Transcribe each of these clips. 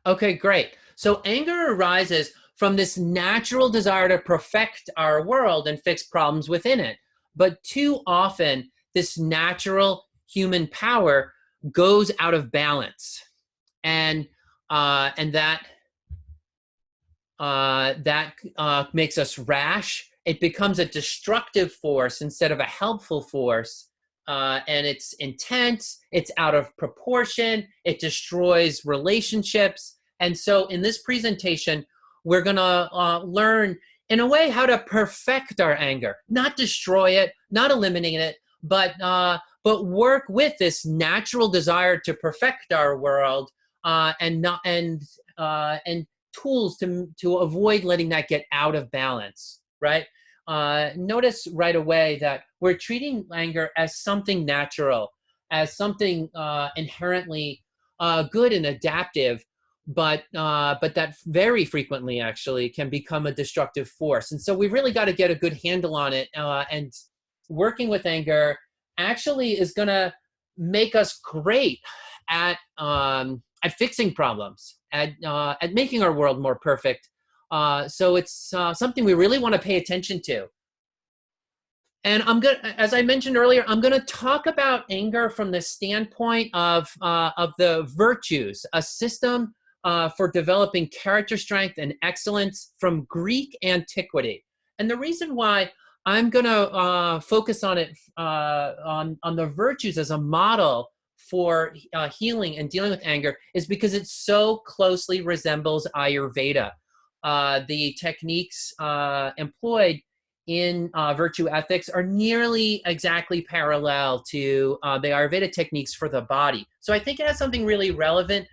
Okay, great. So anger arises from this natural desire to perfect our world and fix problems within it. But too often, this natural human power goes out of balance, and that makes us rash. It becomes a destructive force instead of a helpful force. And it's intense, it's out of proportion, it destroys relationships. And so in this presentation, we're gonna learn in a way how to perfect our anger, not destroy it, not eliminate it, but work with this natural desire to perfect our world, and tools to avoid letting that get out of balance, right? Notice right away that we're treating anger as something natural, as something inherently good and adaptive, but that very frequently actually can become a destructive force. And so we really got to get a good handle on it. And working with anger actually is going to make us great at fixing problems, at making our world more perfect. So it's something we really want to pay attention to. And as I mentioned earlier, I'm going to talk about anger from the standpoint of the virtues, a system for developing character strength and excellence from Greek antiquity. And the reason why I'm going to focus on it, on the virtues as a model for healing and dealing with anger, is because it so closely resembles Ayurveda. The techniques employed in virtue ethics are nearly exactly parallel to the Ayurveda techniques for the body. So I think it has something really relevant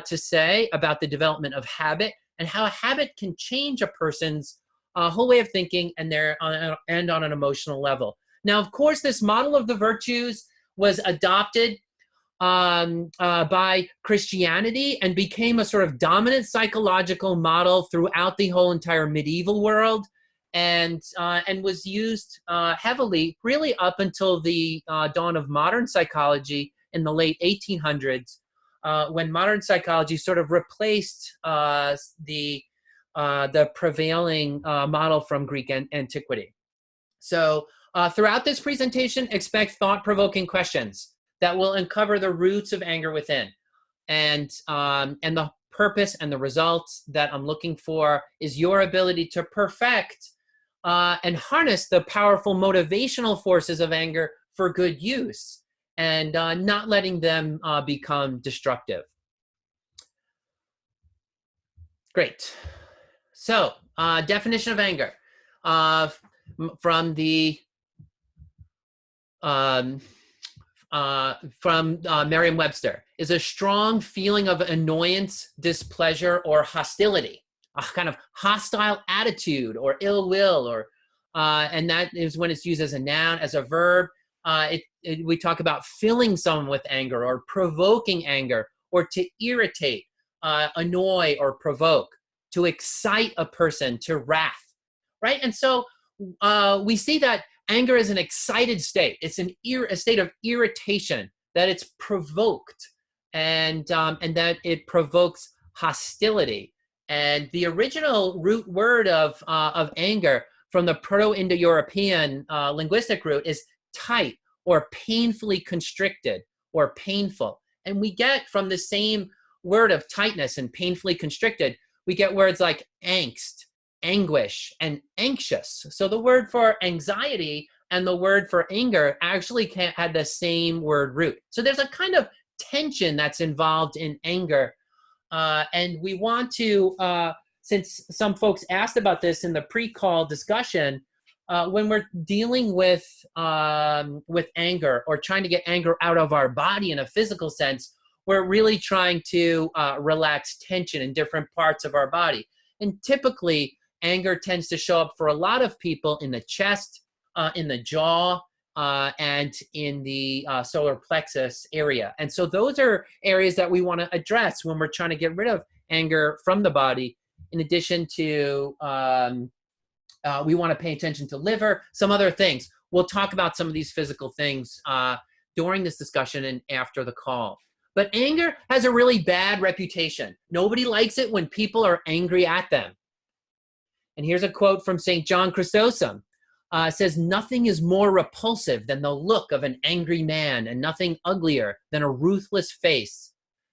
to say about the development of habit and how a habit can change a person's whole way of thinking and on an emotional level. Now, of course, this model of the virtues was adopted by Christianity and became a sort of dominant psychological model throughout the whole entire medieval world, and was used heavily really up until the dawn of modern psychology in the late 1800s, when modern psychology sort of replaced the prevailing model from Greek antiquity. So throughout this presentation, expect thought-provoking questions that will uncover the roots of anger within. And the purpose and the results that I'm looking for is your ability to perfect and harness the powerful motivational forces of anger for good use, and not letting them become destructive. Great. So, definition of anger from the Merriam-Webster is a strong feeling of annoyance, displeasure, or hostility, a kind of hostile attitude or ill will, or and that is when it's used as a noun. As a verb, we talk about filling someone with anger or provoking anger, or to irritate, annoy, or provoke, to excite a person to wrath, right? And so we see that anger is an excited state. It's a state of irritation, that it's provoked, and that it provokes hostility. And the original root word of anger from the Proto-Indo-European linguistic root is tight, or painfully constricted, or painful. And we get from the same word of tightness and painfully constricted, we get words like angst, anguish, and anxious. So the word for anxiety and the word for anger actually had the same word root. So there's a kind of tension that's involved in anger. And we want to, since some folks asked about this in the pre-call discussion, when we're dealing with anger, or trying to get anger out of our body in a physical sense, we're really trying to relax tension in different parts of our body. And typically, anger tends to show up for a lot of people in the chest, in the jaw, and in the solar plexus area. And so those are areas that we want to address when we're trying to get rid of anger from the body. In addition to, we want to pay attention to liver, some other things. We'll talk about some of these physical things during this discussion and after the call. But anger has a really bad reputation. Nobody likes it when people are angry at them. And here's a quote from St. John Chrysostom. It says, nothing is more repulsive than the look of an angry man, and nothing uglier than a ruthless face,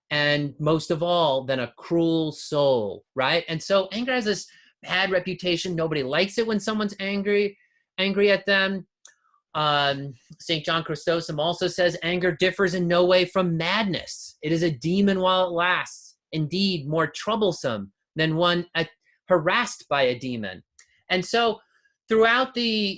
and most of all, than a cruel soul, right? And so anger has this bad reputation. Nobody likes it when someone's angry at them. St. John Chrysostom also says, anger differs in no way from madness. It is a demon while it lasts, indeed more troublesome than one harassed by a demon. And so throughout the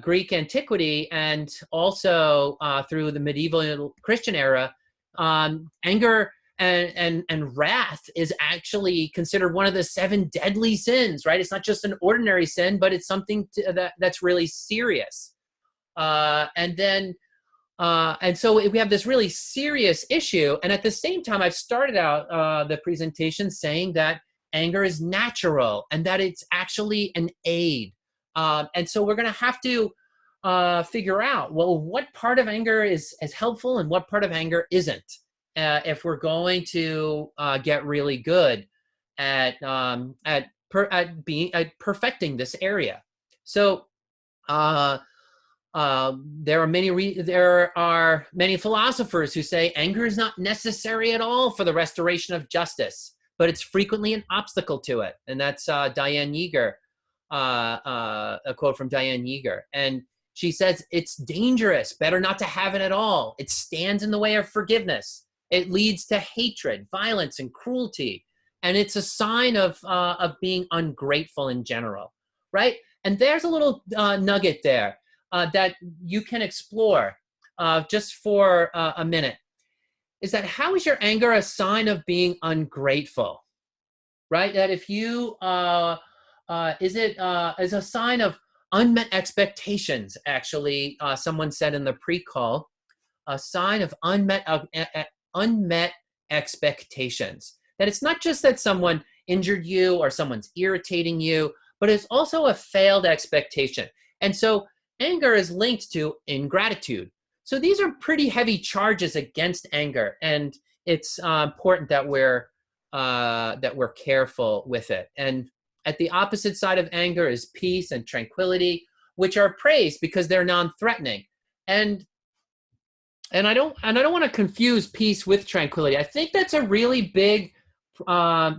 Greek antiquity, and also through the medieval Christian era, anger and wrath is actually considered one of the 7 deadly sins, right? It's not just an ordinary sin, but it's something that's really serious. And so we have this really serious issue. And at the same time, I've started out the presentation saying that anger is natural and that it's actually an aid. And so we're going to have to figure out, well, what part of anger is helpful and what part of anger isn't, if we're going to get really good at perfecting this area. So there are many philosophers who say anger is not necessary at all for the restoration of justice, but it's frequently an obstacle to it. And that's Diane Yeager, a quote from Diane Yeager. And she says, it's dangerous, better not to have it at all. It stands in the way of forgiveness. It leads to hatred, violence, and cruelty. And it's a sign of being ungrateful in general, right? And there's a little nugget there that you can explore just for a minute. Is that, how is your anger a sign of being ungrateful, right? That if you, is a sign of unmet expectations, actually, someone said in the pre-call, a sign of unmet expectations. That it's not just that someone injured you or someone's irritating you, but it's also a failed expectation. And so anger is linked to ingratitude. So these are pretty heavy charges against anger, and it's important that we're careful with it. And at the opposite side of anger is peace and tranquility, which are praised because they're non-threatening. And I don't want to confuse peace with tranquility. I think that's a really big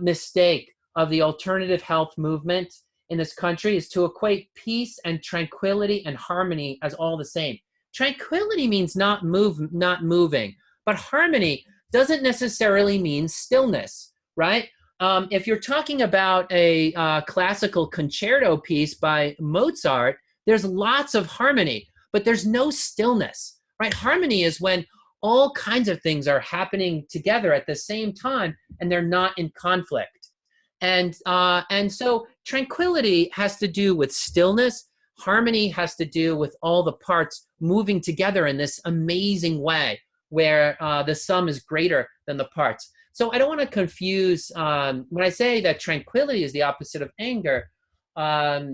mistake of the alternative health movement in this country, is to equate peace and tranquility and harmony as all the same. Tranquility means not moving, but harmony doesn't necessarily mean stillness, right? If you're talking about a classical concerto piece by Mozart, there's lots of harmony, but there's no stillness, right? Harmony is when all kinds of things are happening together at the same time and they're not in conflict. And so tranquility has to do with stillness. Harmony has to do with all the parts moving together in this amazing way where the sum is greater than the parts. So I don't want to confuse, when I say that tranquility is the opposite of anger, I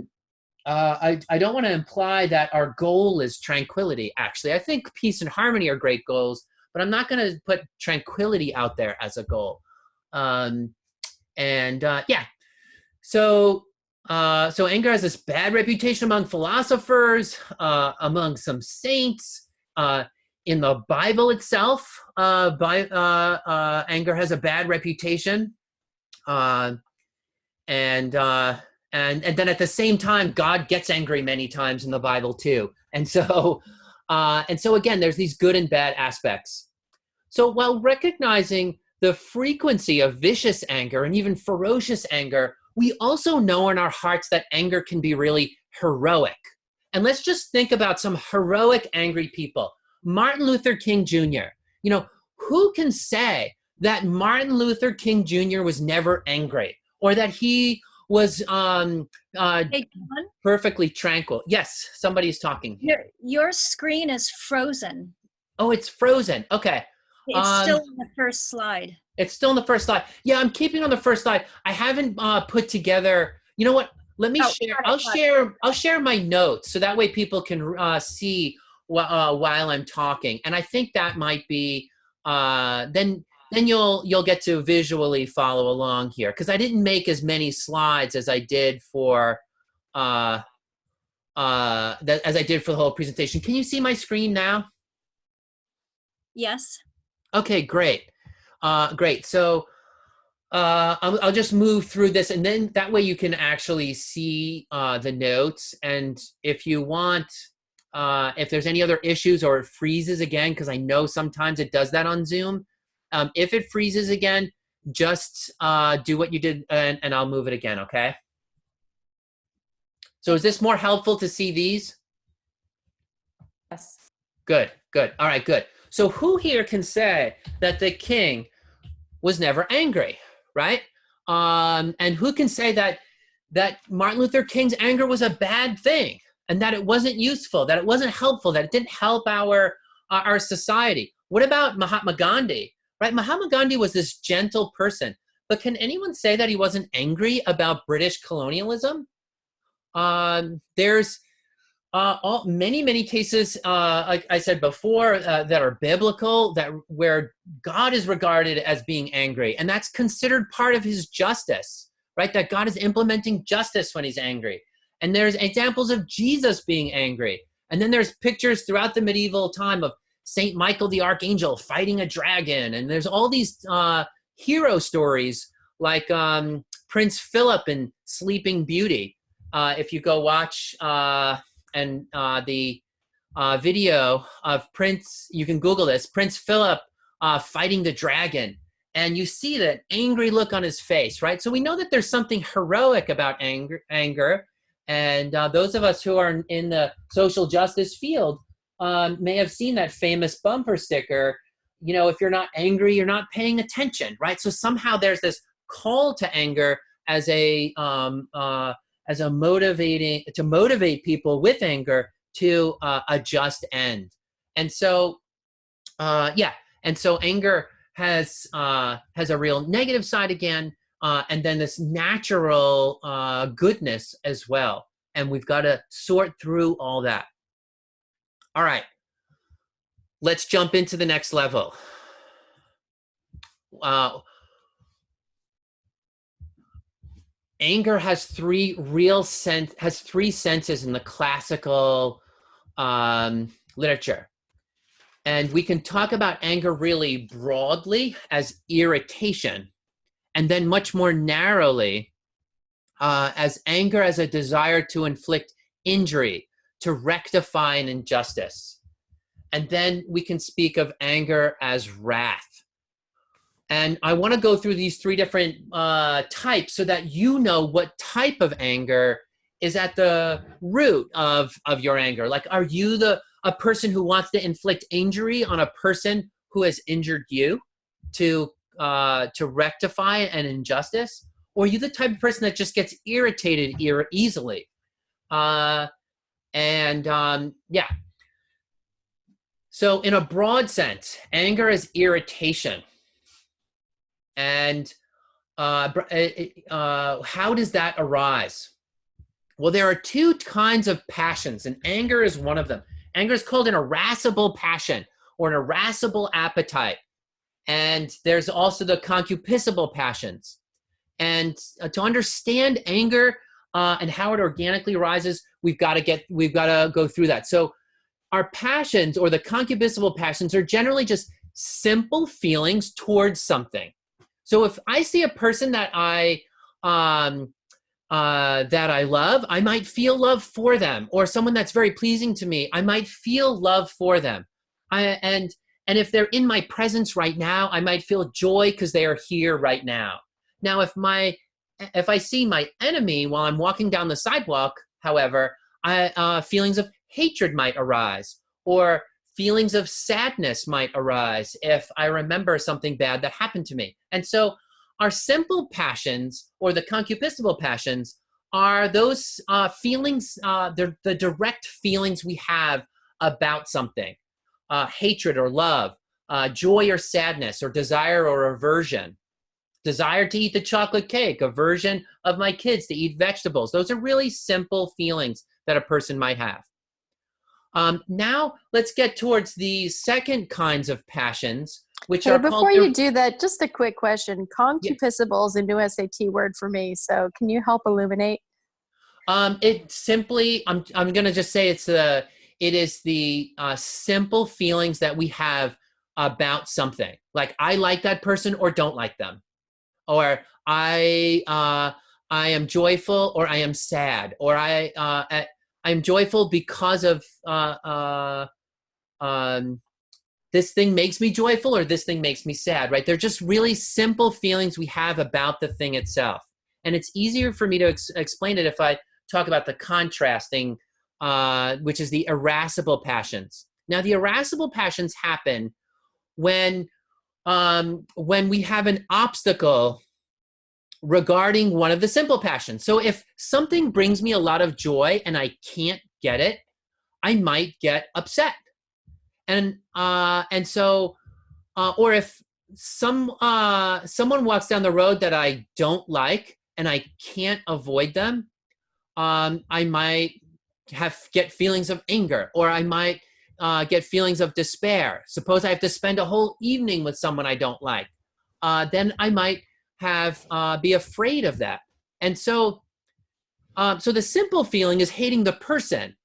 don't want to imply that our goal is tranquility, actually. I think peace and harmony are great goals, but I'm not going to put tranquility out there as a goal. So anger has this bad reputation among philosophers, among some saints, in the Bible itself. Anger has a bad reputation, and then at the same time, God gets angry many times in the Bible too. And so again, there's these good and bad aspects. So while recognizing the frequency of vicious anger and even ferocious anger, we also know in our hearts that anger can be really heroic. And let's just think about some heroic angry people. Martin Luther King Jr. You know, who can say that Martin Luther King Jr. was never angry, or that he was perfectly tranquil? Yes, somebody's talking. Your screen is frozen. Oh, it's frozen. Okay. It's still on the first slide. It's still on the first slide. Yeah, I'm keeping on the first slide. I haven't put together. You know what? Let me share. I'll share my notes so that way people can see while I'm talking. And I think that might be then you'll get to visually follow along here, because I didn't make as many slides as I did for as I did for the whole presentation. Can you see my screen now? Yes. Okay, great. Great. So I'll just move through this, and then that way you can actually see the notes. And if you want, if there's any other issues or it freezes again, because I know sometimes it does that on Zoom. If it freezes again, just do what you did, and I'll move it again, okay? So is this more helpful to see these? Yes. Good, good. All right, good. So who here can say that the king was never angry, right? And who can say that Martin Luther King's anger was a bad thing, and that it wasn't useful, that it wasn't helpful, that it didn't help our society? What about Mahatma Gandhi, right? Mahatma Gandhi was this gentle person, but can anyone say that he wasn't angry about British colonialism? There's many cases, like I said before, that are biblical, where God is regarded as being angry, and that's considered part of his justice, right? That God is implementing justice when he's angry. And there's examples of Jesus being angry. And then there's pictures throughout the medieval time of Saint Michael the Archangel fighting a dragon. And there's all these hero stories like Prince Philip in Sleeping Beauty. If you go watch the video of Prince, you can Google this, Prince Philip fighting the dragon. And you see that angry look on his face, right? So we know that there's something heroic about anger. And those of us who are in the social justice field may have seen that famous bumper sticker, you know, if you're not angry, you're not paying attention, right? So somehow there's this call to anger as a motivate people with anger to a just end. And so, yeah, and so anger has a real negative side again, and then this natural goodness as well. And we've got to sort through all that. All right, let's jump into the next level. Anger has three senses in the classical literature. And we can talk about anger really broadly as irritation, and then much more narrowly as anger as a desire to inflict injury, to rectify an injustice. And then we can speak of anger as wrath. And I want to go through these three different types so that you know what type of anger is at the root of your anger. Like, are you a person who wants to inflict injury on a person who has injured you to rectify an injustice? Or are you the type of person that just gets irritated easily? Yeah. So in a broad sense, anger is irritation. And how does that arise? Well, there are two kinds of passions, and anger is one of them. Anger is called an irascible passion or an irascible appetite. And there's also the concupiscible passions. And to understand anger and how it organically arises, we've got to go through that. So our passions, or the concupiscible passions, are generally just simple feelings towards something. So if I see a person that I love, I might feel love for them, or someone that's very pleasing to me, I might feel love for them. And if they're in my presence right now, I might feel joy because they are here right now. Now, if I see my enemy while I'm walking down the sidewalk, however, feelings of hatred might arise, or feelings of sadness might arise if I remember something bad that happened to me. And so our simple passions, or the concupiscible passions, are those feelings, they're the direct feelings we have about something. Hatred or love, joy or sadness, or desire or aversion. Desire to eat the chocolate cake, aversion of my kids to eat vegetables. Those are really simple feelings that a person might have. Now let's get towards the second kinds of passions, which Hey, are before called, you do that, just a quick question. Concupiscible is a new SAT word for me, so can you help illuminate? it simply, I'm going to just say it is the simple feelings that we have about something. Like I like that person or don't like them, or I am joyful or I am sad, or I'm joyful because of this thing makes me joyful or this thing makes me sad, right? They're just really simple feelings we have about the thing itself. And it's easier for me to explain it if I talk about the contrasting, which is the irascible passions. Now, the irascible passions happen when we have an obstacle regarding one of the simple passions. So if something brings me a lot of joy and I can't get it, I might get upset. And so, or if someone walks down the road that I don't like and I can't avoid them, I might get feelings of anger, or I might get feelings of despair. Suppose I have to spend a whole evening with someone I don't like, then I might be afraid of that. And so, so the simple feeling is hating the person.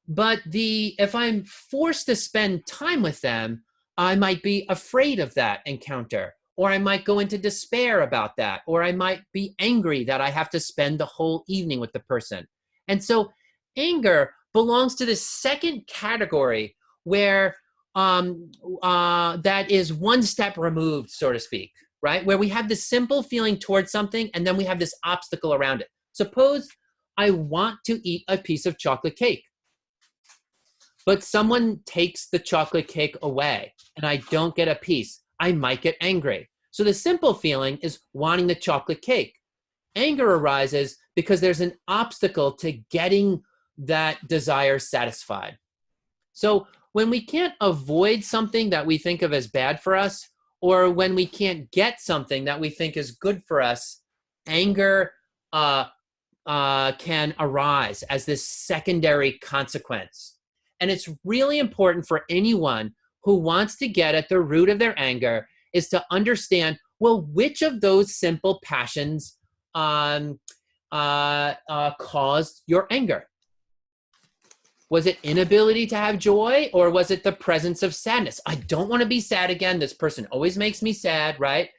But if I'm forced to spend time with them, I might be afraid of that encounter, or I might go into despair about that, or I might be angry that I have to spend the whole evening with the person. And so anger belongs to the second category where that is one step removed, so to speak, right? Where we have this simple feeling towards something and then we have this obstacle around it. Suppose I want to eat a piece of chocolate cake, but someone takes the chocolate cake away and I don't get a piece, I might get angry. So the simple feeling is wanting the chocolate cake. Anger arises because there's an obstacle to getting that desire satisfied. So when we can't avoid something that we think of as bad for us, or when we can't get something that we think is good for us, anger can arise as this secondary consequence. And it's really important for anyone who wants to get at the root of their anger is to understand, well, which of those simple passions caused your anger? Was it inability to have joy, or was it the presence of sadness? I don't want to be sad again. This person always makes me sad, right?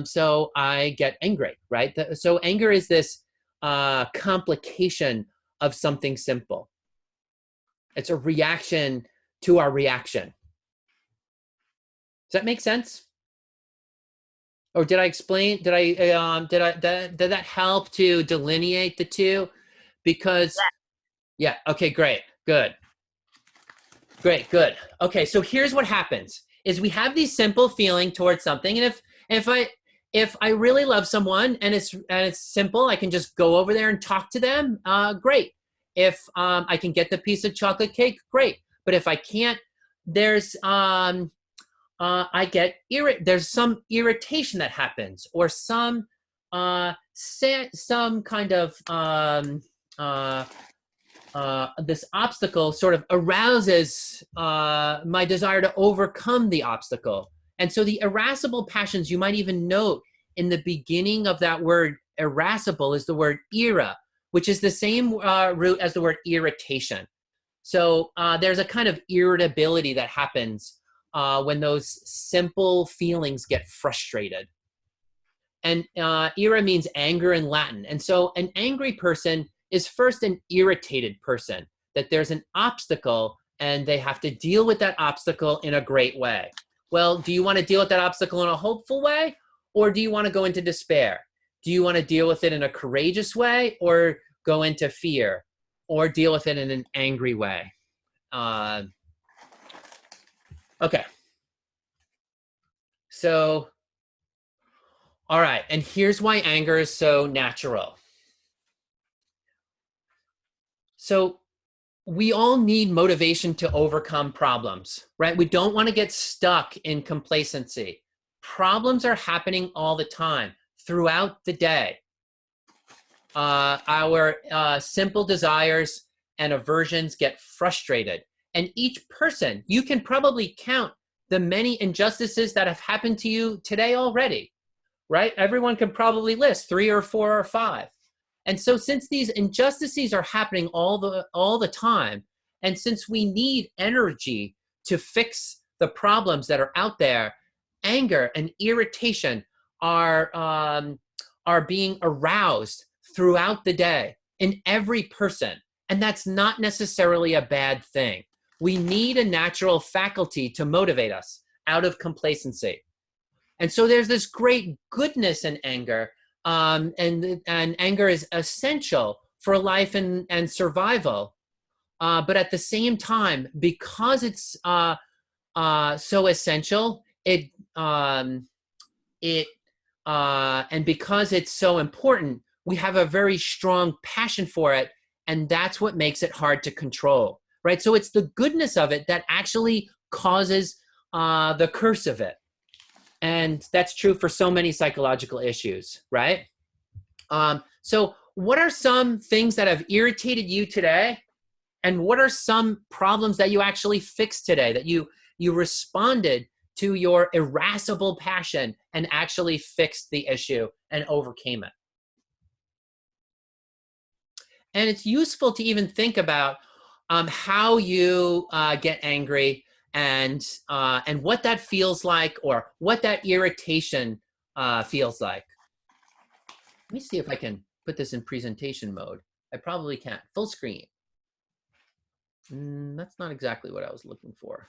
So I get angry, right? So anger is this complication of something simple. It's a reaction to our reaction. Does that make sense? Or did I explain? Did that help to delineate the two? Because yeah, okay, great, good. Okay, so here's what happens: is we have these simple feeling towards something, and if I really love someone and it's simple, I can just go over there and talk to them. Great. If I can get the piece of chocolate cake, great. But if I can't, there's there's some irritation that happens, or some kind of this obstacle sort of arouses my desire to overcome the obstacle. And so the irascible passions, you might even note in the beginning of that word irascible is the word ira, which is the same root as the word irritation. So there's a kind of irritability that happens when those simple feelings get frustrated. And ira means anger in Latin. And so an angry person is first an irritated person, that there's an obstacle and they have to deal with that obstacle in a great way. Well, do you want to deal with that obstacle in a hopeful way, or do you want to go into despair? Do you want to deal with it in a courageous way, or go into fear, or deal with it in an angry way? Okay. So, all right, and here's why anger is so natural. So we all need motivation to overcome problems, right? We don't want to get stuck in complacency. Problems are happening all the time, throughout the day. Our simple desires and aversions get frustrated. And each person, you can probably count the many injustices that have happened to you today already, right? Everyone can probably list 3 or 4 or 5. And so since these injustices are happening all the time, and since we need energy to fix the problems that are out there, anger and irritation are being aroused throughout the day in every person. And that's not necessarily a bad thing. We need a natural faculty to motivate us out of complacency. And so there's this great goodness in anger, and anger is essential for life and survival. But at the same time, because it's so essential, and because it's so important, we have a very strong passion for it, and that's what makes it hard to control, right? So it's the goodness of it that actually causes the curse of it. And that's true for so many psychological issues, right? So what are some things that have irritated you today? And what are some problems that you actually fixed today, that you responded to your irascible passion and actually fixed the issue and overcame it? And it's useful to even think about how you get angry and what that feels like, or what that irritation feels like. Let me see if I can put this in presentation mode. I probably can't. Full screen. That's not exactly what I was looking for.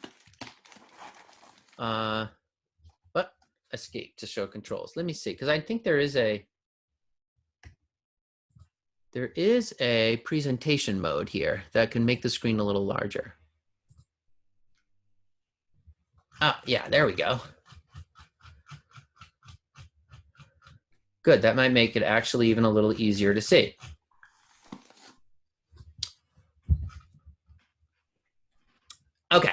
But escape to show controls. Let me see, because I think there is a presentation mode here that can make the screen a little larger. Ah, yeah, there we go. Good, that might make it actually even a little easier to see. Okay.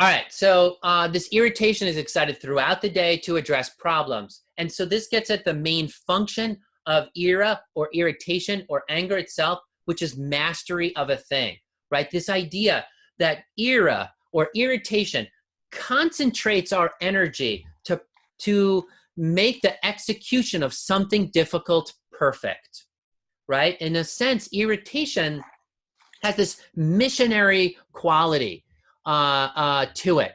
All right, so this irritation is excited throughout the day to address problems. And so this gets at the main function of ira, or irritation, or anger itself, which is mastery of a thing, right? This idea that ira, or irritation, concentrates our energy to make the execution of something difficult perfect, right? In a sense, irritation has this missionary quality to it.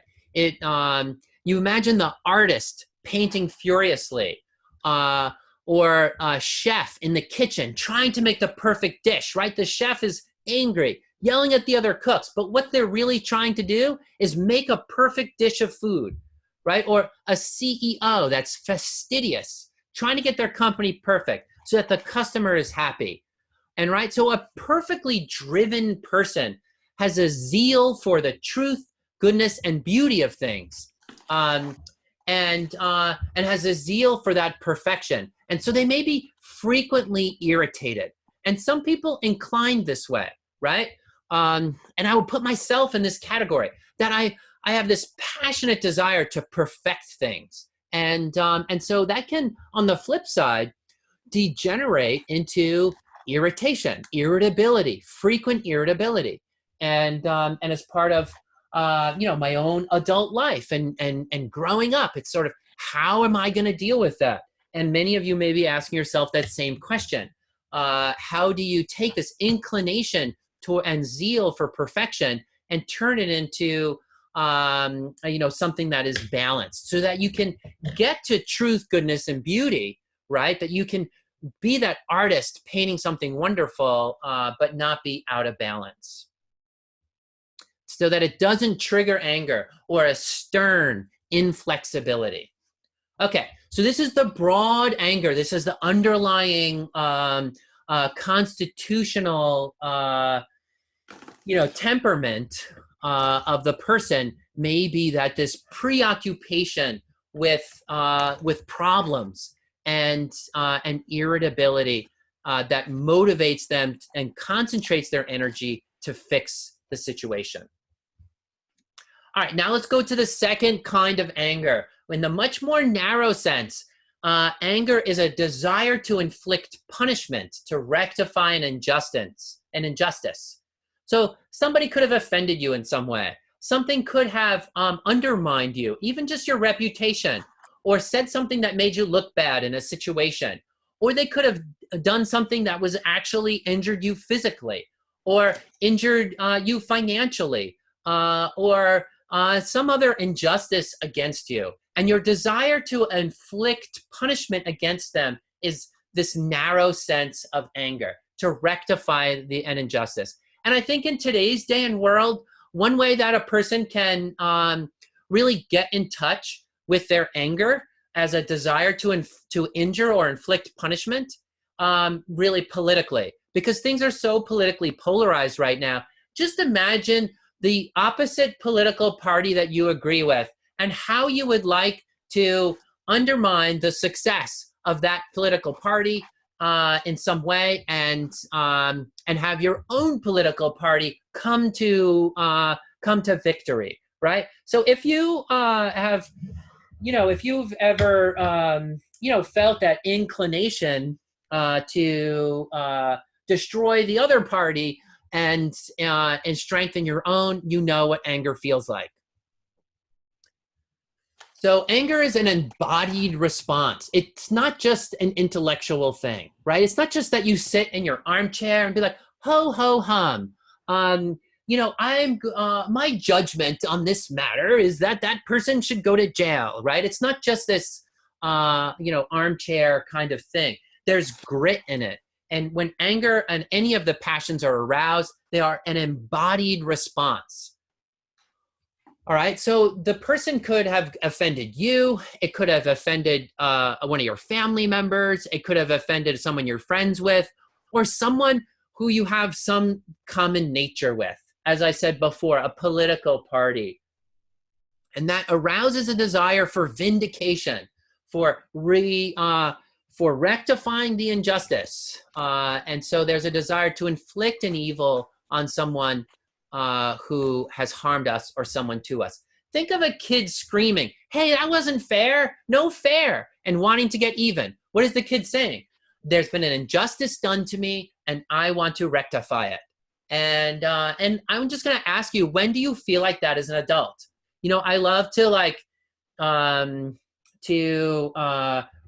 You imagine the artist painting furiously, or a chef in the kitchen trying to make the perfect dish, right? The chef is angry, yelling at the other cooks, but what they're really trying to do is make a perfect dish of food, right? Or a CEO that's fastidious, trying to get their company perfect so that the customer is happy. And right, so a perfectly driven person has a zeal for the truth, goodness, and beauty of things, and has a zeal for that perfection. And so they may be frequently irritated. And some people incline this way, right? And I would put myself in this category, that I have this passionate desire to perfect things. And so that can, on the flip side, degenerate into irritation, irritability, frequent irritability. And as part of my own adult life and growing up, it's sort of, how am I going to deal with that? And many of you may be asking yourself that same question. How do you take this inclination and zeal for perfection and turn it into something that is balanced, so that you can get to truth, goodness, and beauty, right? That you can be that artist painting something wonderful, but not be out of balance, so that it doesn't trigger anger or a stern inflexibility. Okay, so this is the broad anger. This is the underlying constitutional, temperament of the person. May be that this preoccupation with problems and irritability that motivates them and concentrates their energy to fix the situation. All right, now let's go to the second kind of anger, in the much more narrow sense, Anger is a desire to inflict punishment, to rectify an injustice. So somebody could have offended you in some way. Something could have undermined you, even just your reputation, or said something that made you look bad in a situation. Or they could have done something that was actually injured you physically, or injured you financially, or some other injustice against you. And your desire to inflict punishment against them is this narrow sense of anger, to rectify an injustice. And I think in today's day and world, one way that a person can really get in touch with their anger as a desire to injure or inflict punishment, really politically, because things are so politically polarized right now. Just imagine the opposite political party that you agree with and how you would like to undermine the success of that political party in some way, and have your own political party come to victory, right? So if you if you've ever felt that inclination to destroy the other party and strengthen your own, you know what anger feels like. So anger is an embodied response. It's not just an intellectual thing, right? It's not just that you sit in your armchair and be like, ho, ho, hum. My judgment on this matter is that that person should go to jail, right? It's not just this, armchair kind of thing. There's grit in it. And when anger and any of the passions are aroused, they are an embodied response. All right, so the person could have offended you. It could have offended one of your family members. It could have offended someone you're friends with, or someone who you have some common nature with. As I said before, a political party. And that arouses a desire for vindication, for rectifying the injustice. And so there's a desire to inflict an evil on someone who has harmed us or someone to us. Think of a kid screaming, hey, that wasn't fair, no fair, and wanting to get even. What is the kid saying? There's been an injustice done to me and I want to rectify it. And I'm just gonna ask you, when do you feel like that as an adult? I love to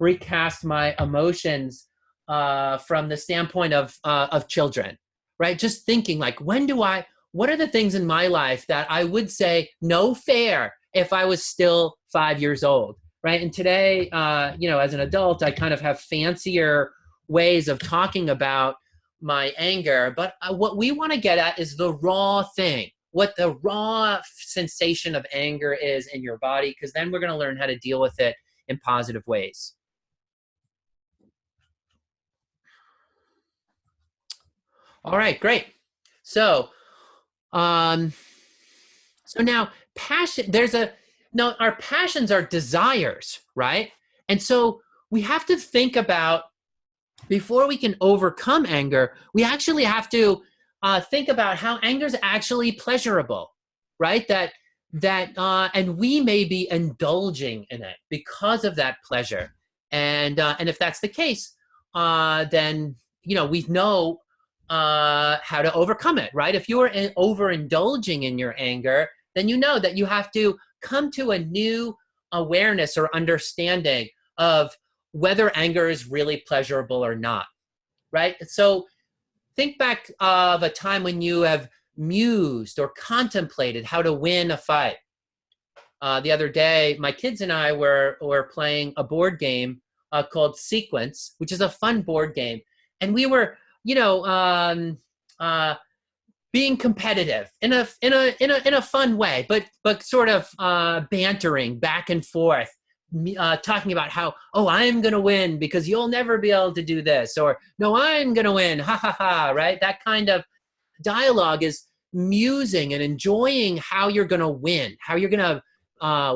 recast my emotions from the standpoint of children, right? Just thinking like, what are the things in my life that I would say no fair if I was still 5 years old, right? And today, as an adult, I kind of have fancier ways of talking about my anger. But what we want to get at is the raw thing, what the raw sensation of anger is in your body, because then we're going to learn how to deal with it in positive ways. All right, great. So now passion, our passions are desires, right? And so we have to think about, before we can overcome anger, we actually have to think about how anger is actually pleasurable, right? And we may be indulging in it because of that pleasure. And if that's the case, then, we know how to overcome it, right? If you are overindulging in your anger, then you know that you have to come to a new awareness or understanding of whether anger is really pleasurable or not, right? So think back of a time when you have mused or contemplated how to win a fight. The other day, my kids and I were playing a board game called Sequence, which is a fun board game. And we were being competitive in a fun way, but sort of bantering back and forth, talking about how, oh, I'm gonna win because you'll never be able to do this, or no, I'm gonna win, ha ha ha, right? That kind of dialogue is musing and enjoying how you're gonna win, how you're gonna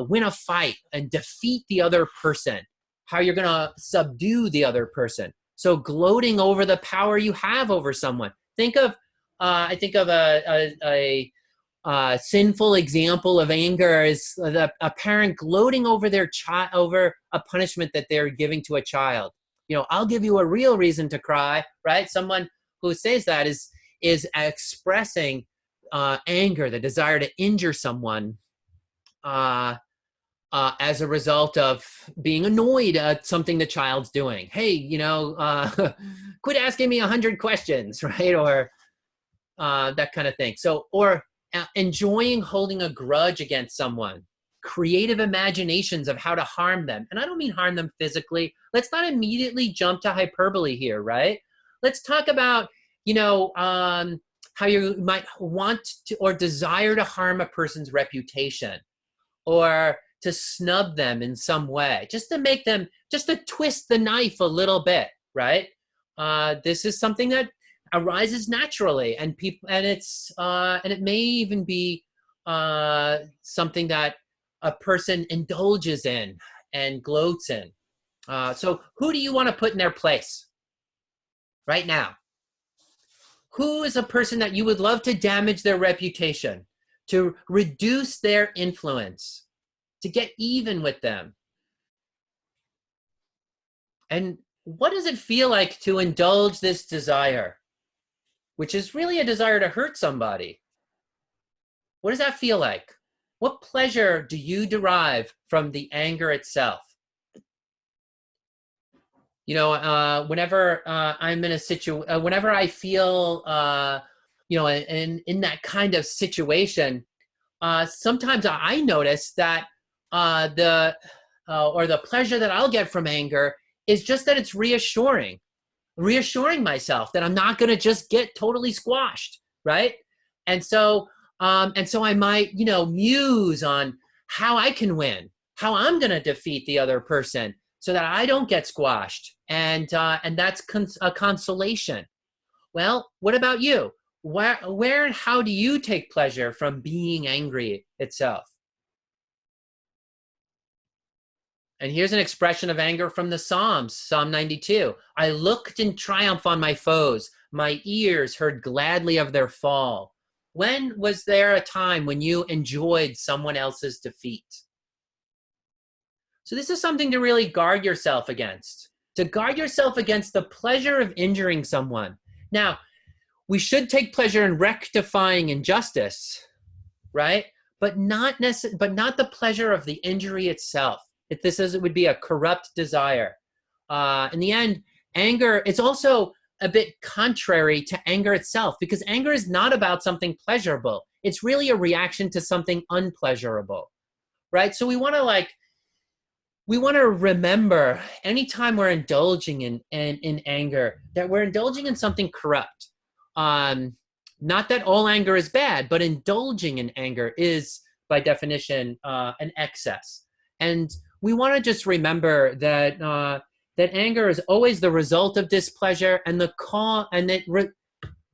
win a fight and defeat the other person, how you're gonna subdue the other person. So gloating over the power you have over someone. I think of sinful example of anger is a parent gloating over their child, over a punishment that they're giving to a child. I'll give you a real reason to cry, right? Someone who says that is expressing anger, the desire to injure someone as a result of being annoyed at something the child's doing. Hey, quit asking me 100 questions, right? Or that kind of thing. So, or enjoying holding a grudge against someone, creative imaginations of how to harm them. And I don't mean harm them physically. Let's not immediately jump to hyperbole here, right? Let's talk about, how you might want to or desire to harm a person's reputation, or to snub them in some way, just to make them, just to twist the knife a little bit, right? This is something that arises naturally, and it may even be something that a person indulges in and gloats in. So who do you want to put in their place right now? Who is a person that you would love to damage their reputation, to reduce their influence, to get even with them? And what does it feel like to indulge this desire, which is really a desire to hurt somebody? What does that feel like? What pleasure do you derive from the anger itself? Whenever I'm in a situation, whenever I feel, in that kind of situation, sometimes I notice that the pleasure that I'll get from anger is just that it's reassuring myself that I'm not going to just get totally squashed, right? And so I might, muse on how I can win, how I'm going to defeat the other person so that I don't get squashed. And that's a consolation. Well, what about you? Where and how do you take pleasure from being angry itself? And here's an expression of anger from the Psalms, Psalm 92. I looked in triumph on my foes. My ears heard gladly of their fall. When was there a time when you enjoyed someone else's defeat? So this is something to really guard yourself against, to guard yourself against the pleasure of injuring someone. Now, we should take pleasure in rectifying injustice, right? But not the pleasure of the injury itself. It would be a corrupt desire. In the end, anger, it's also a bit contrary to anger itself, because anger is not about something pleasurable. It's really a reaction to something unpleasurable, right? So we want to remember anytime we're indulging in anger, that we're indulging in something corrupt. Not that all anger is bad, but indulging in anger is, by definition, an excess. And we want to just remember that that anger is always the result of displeasure, and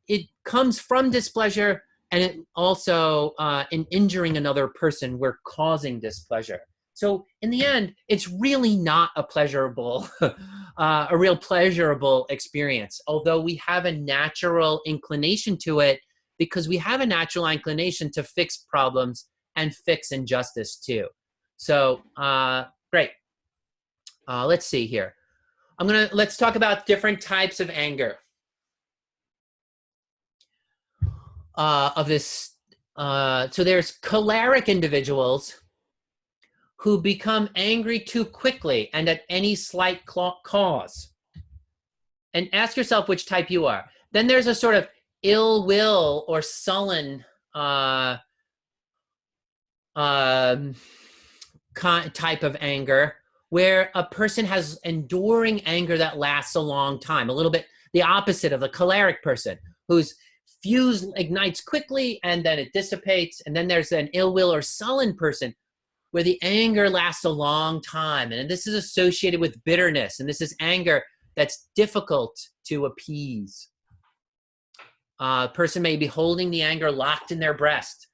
it comes from displeasure, and it also in injuring another person, we're causing displeasure. So in the end, it's really not a pleasurable, a real pleasurable experience, although we have a natural inclination to it, because we have a natural inclination to fix problems and fix injustice too. So great. Let's see here. Let's talk about different types of anger. So there's choleric individuals who become angry too quickly and at any slight cause. And ask yourself which type you are. Then there's a sort of ill will or sullen type of anger, where a person has enduring anger that lasts a long time, a little bit the opposite of the choleric person, whose fuse ignites quickly and then it dissipates. And then there's an ill will or sullen person, where the anger lasts a long time. And this is associated with bitterness. And this is anger that's difficult to appease. A person may be holding the anger locked in their breast,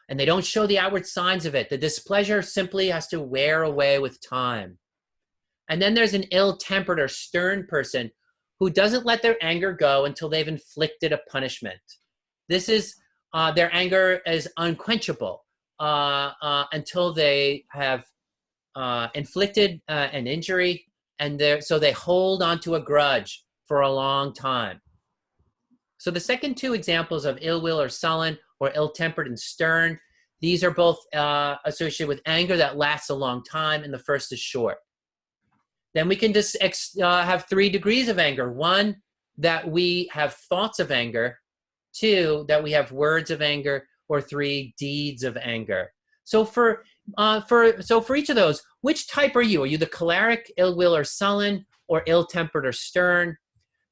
and they don't show the outward signs of it. The displeasure simply has to wear away with time. And then there's an ill-tempered or stern person who doesn't let their anger go until they've inflicted a punishment. This is their anger is unquenchable until they have inflicted an injury, and so they hold onto a grudge for a long time. So the second two examples of ill will or sullen, or ill-tempered and stern, these are both associated with anger that lasts a long time, and the first is short. Then we can just have 3 degrees of anger. 1, that we have thoughts of anger. 2, that we have words of anger. Or 3, deeds of anger. So for each of those, which type are you? Are you the choleric, ill will or sullen, or ill-tempered or stern?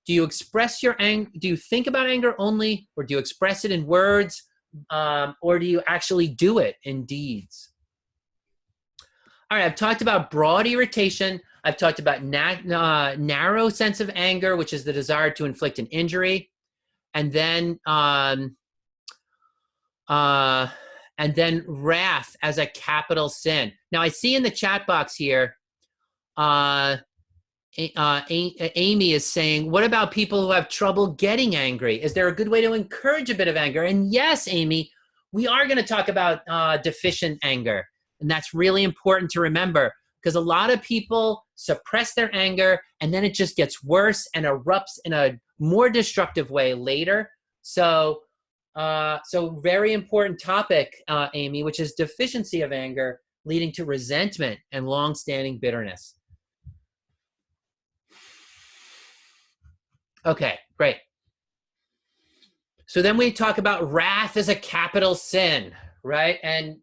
Do you express your anger? Do you think about anger only, or do you express it in words, or do you actually do it in deeds? All right, I've talked about broad irritation. I've talked about narrow sense of anger, which is the desire to inflict an injury, and then wrath as a capital sin. Now I see in the chat box here, Amy is saying, what about people who have trouble getting angry? Is there a good way to encourage a bit of anger? And yes, Amy, we are going to talk about deficient anger. And that's really important to remember, because a lot of people suppress their anger and then it just gets worse and erupts in a more destructive way later. So very important topic, Amy, which is deficiency of anger leading to resentment and long-standing bitterness. Okay, great. So then we talk about wrath as a capital sin, right? And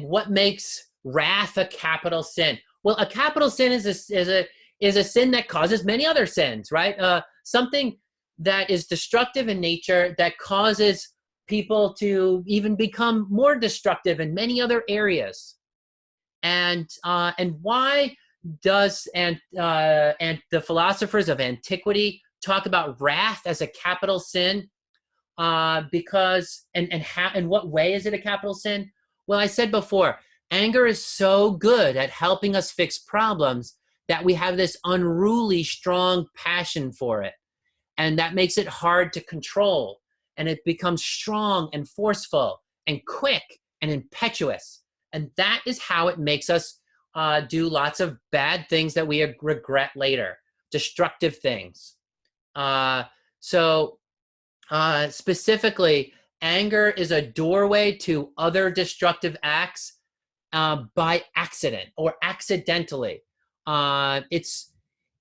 what makes wrath a capital sin? Well, a capital sin is a sin that causes many other sins, right? Something that is destructive in nature that causes people to even become more destructive in many other areas. And why does the philosophers of antiquity talk about wrath as a capital sin? Because in what way is it a capital sin? Well, I said before, anger is so good at helping us fix problems that we have this unruly, strong passion for it. And that makes it hard to control. And it becomes strong and forceful and quick and impetuous. And that is how it makes us do lots of bad things that we regret later, destructive things. Specifically, anger is a doorway to other destructive acts by accident or accidentally.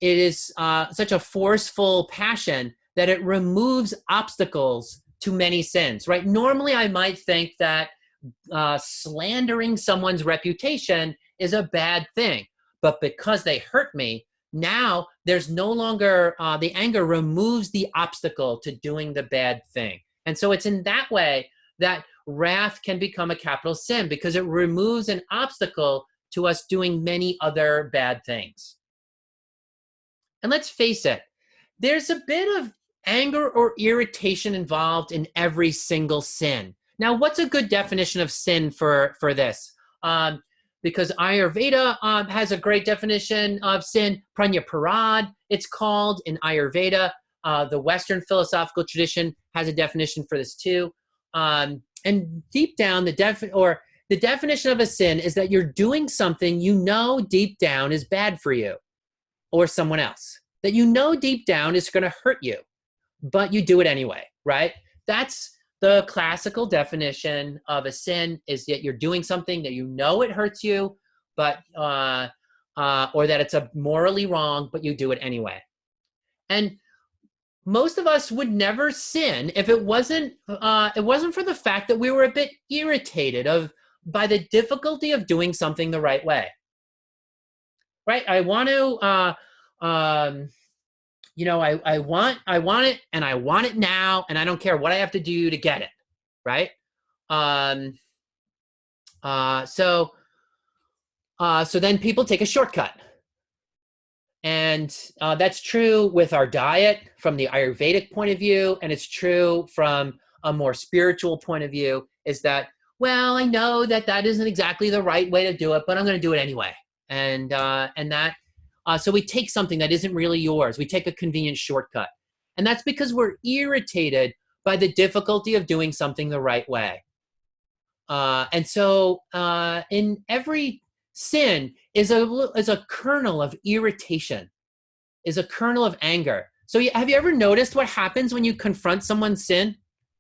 It is such a forceful passion that it removes obstacles to many sins, right? Normally, I might think that slandering someone's reputation is a bad thing, but because they hurt me, now there's no longer, the anger removes the obstacle to doing the bad thing. And so it's in that way that wrath can become a capital sin, because it removes an obstacle to us doing many other bad things. And let's face it, there's a bit of anger or irritation involved in every single sin. Now, what's a good definition of sin for this? Because Ayurveda has a great definition of sin, pranya parad, it's called in Ayurveda. The Western philosophical tradition has a definition for this too. And deep down, the definition of a sin is that you're doing something you know deep down is bad for you or someone else, that you know deep down is going to hurt you, but you do it anyway, right? That's the classical definition of a sin, is that you're doing something that you know it hurts you, but or that it's morally wrong, but you do it anyway. And most of us would never sin if it wasn't for the fact that we were a bit irritated by the difficulty of doing something the right way. Right? I want to, I want it, and I want it now, and I don't care what I have to do to get it. Right? So then people take a shortcut. And that's true with our diet from the Ayurvedic point of view, and it's true from a more spiritual point of view, is that, well, I know that isn't exactly the right way to do it, but I'm going to do it anyway. So we take something that isn't really yours. We take a convenient shortcut. And that's because we're irritated by the difficulty of doing something the right way. And so in every sin is a kernel of irritation, is a kernel of anger. So have you ever noticed what happens when you confront someone's sin,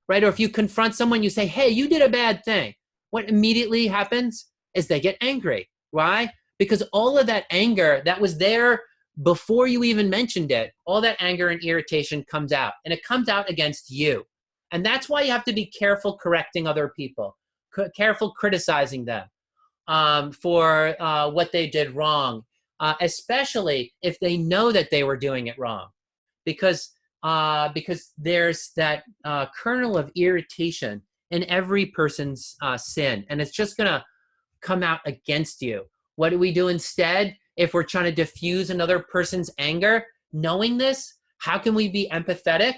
right? Or if you confront someone, you say, hey, you did a bad thing. What immediately happens is they get angry. Why? Because all of that anger that was there before you even mentioned it, all that anger and irritation comes out, and it comes out against you. And that's why you have to be careful correcting other people, careful criticizing them for what they did wrong, especially if they know that they were doing it wrong, because there's that kernel of irritation in every person's sin, and it's just gonna come out against you. What do we do instead if we're trying to diffuse another person's anger? Knowing this, how can we be empathetic?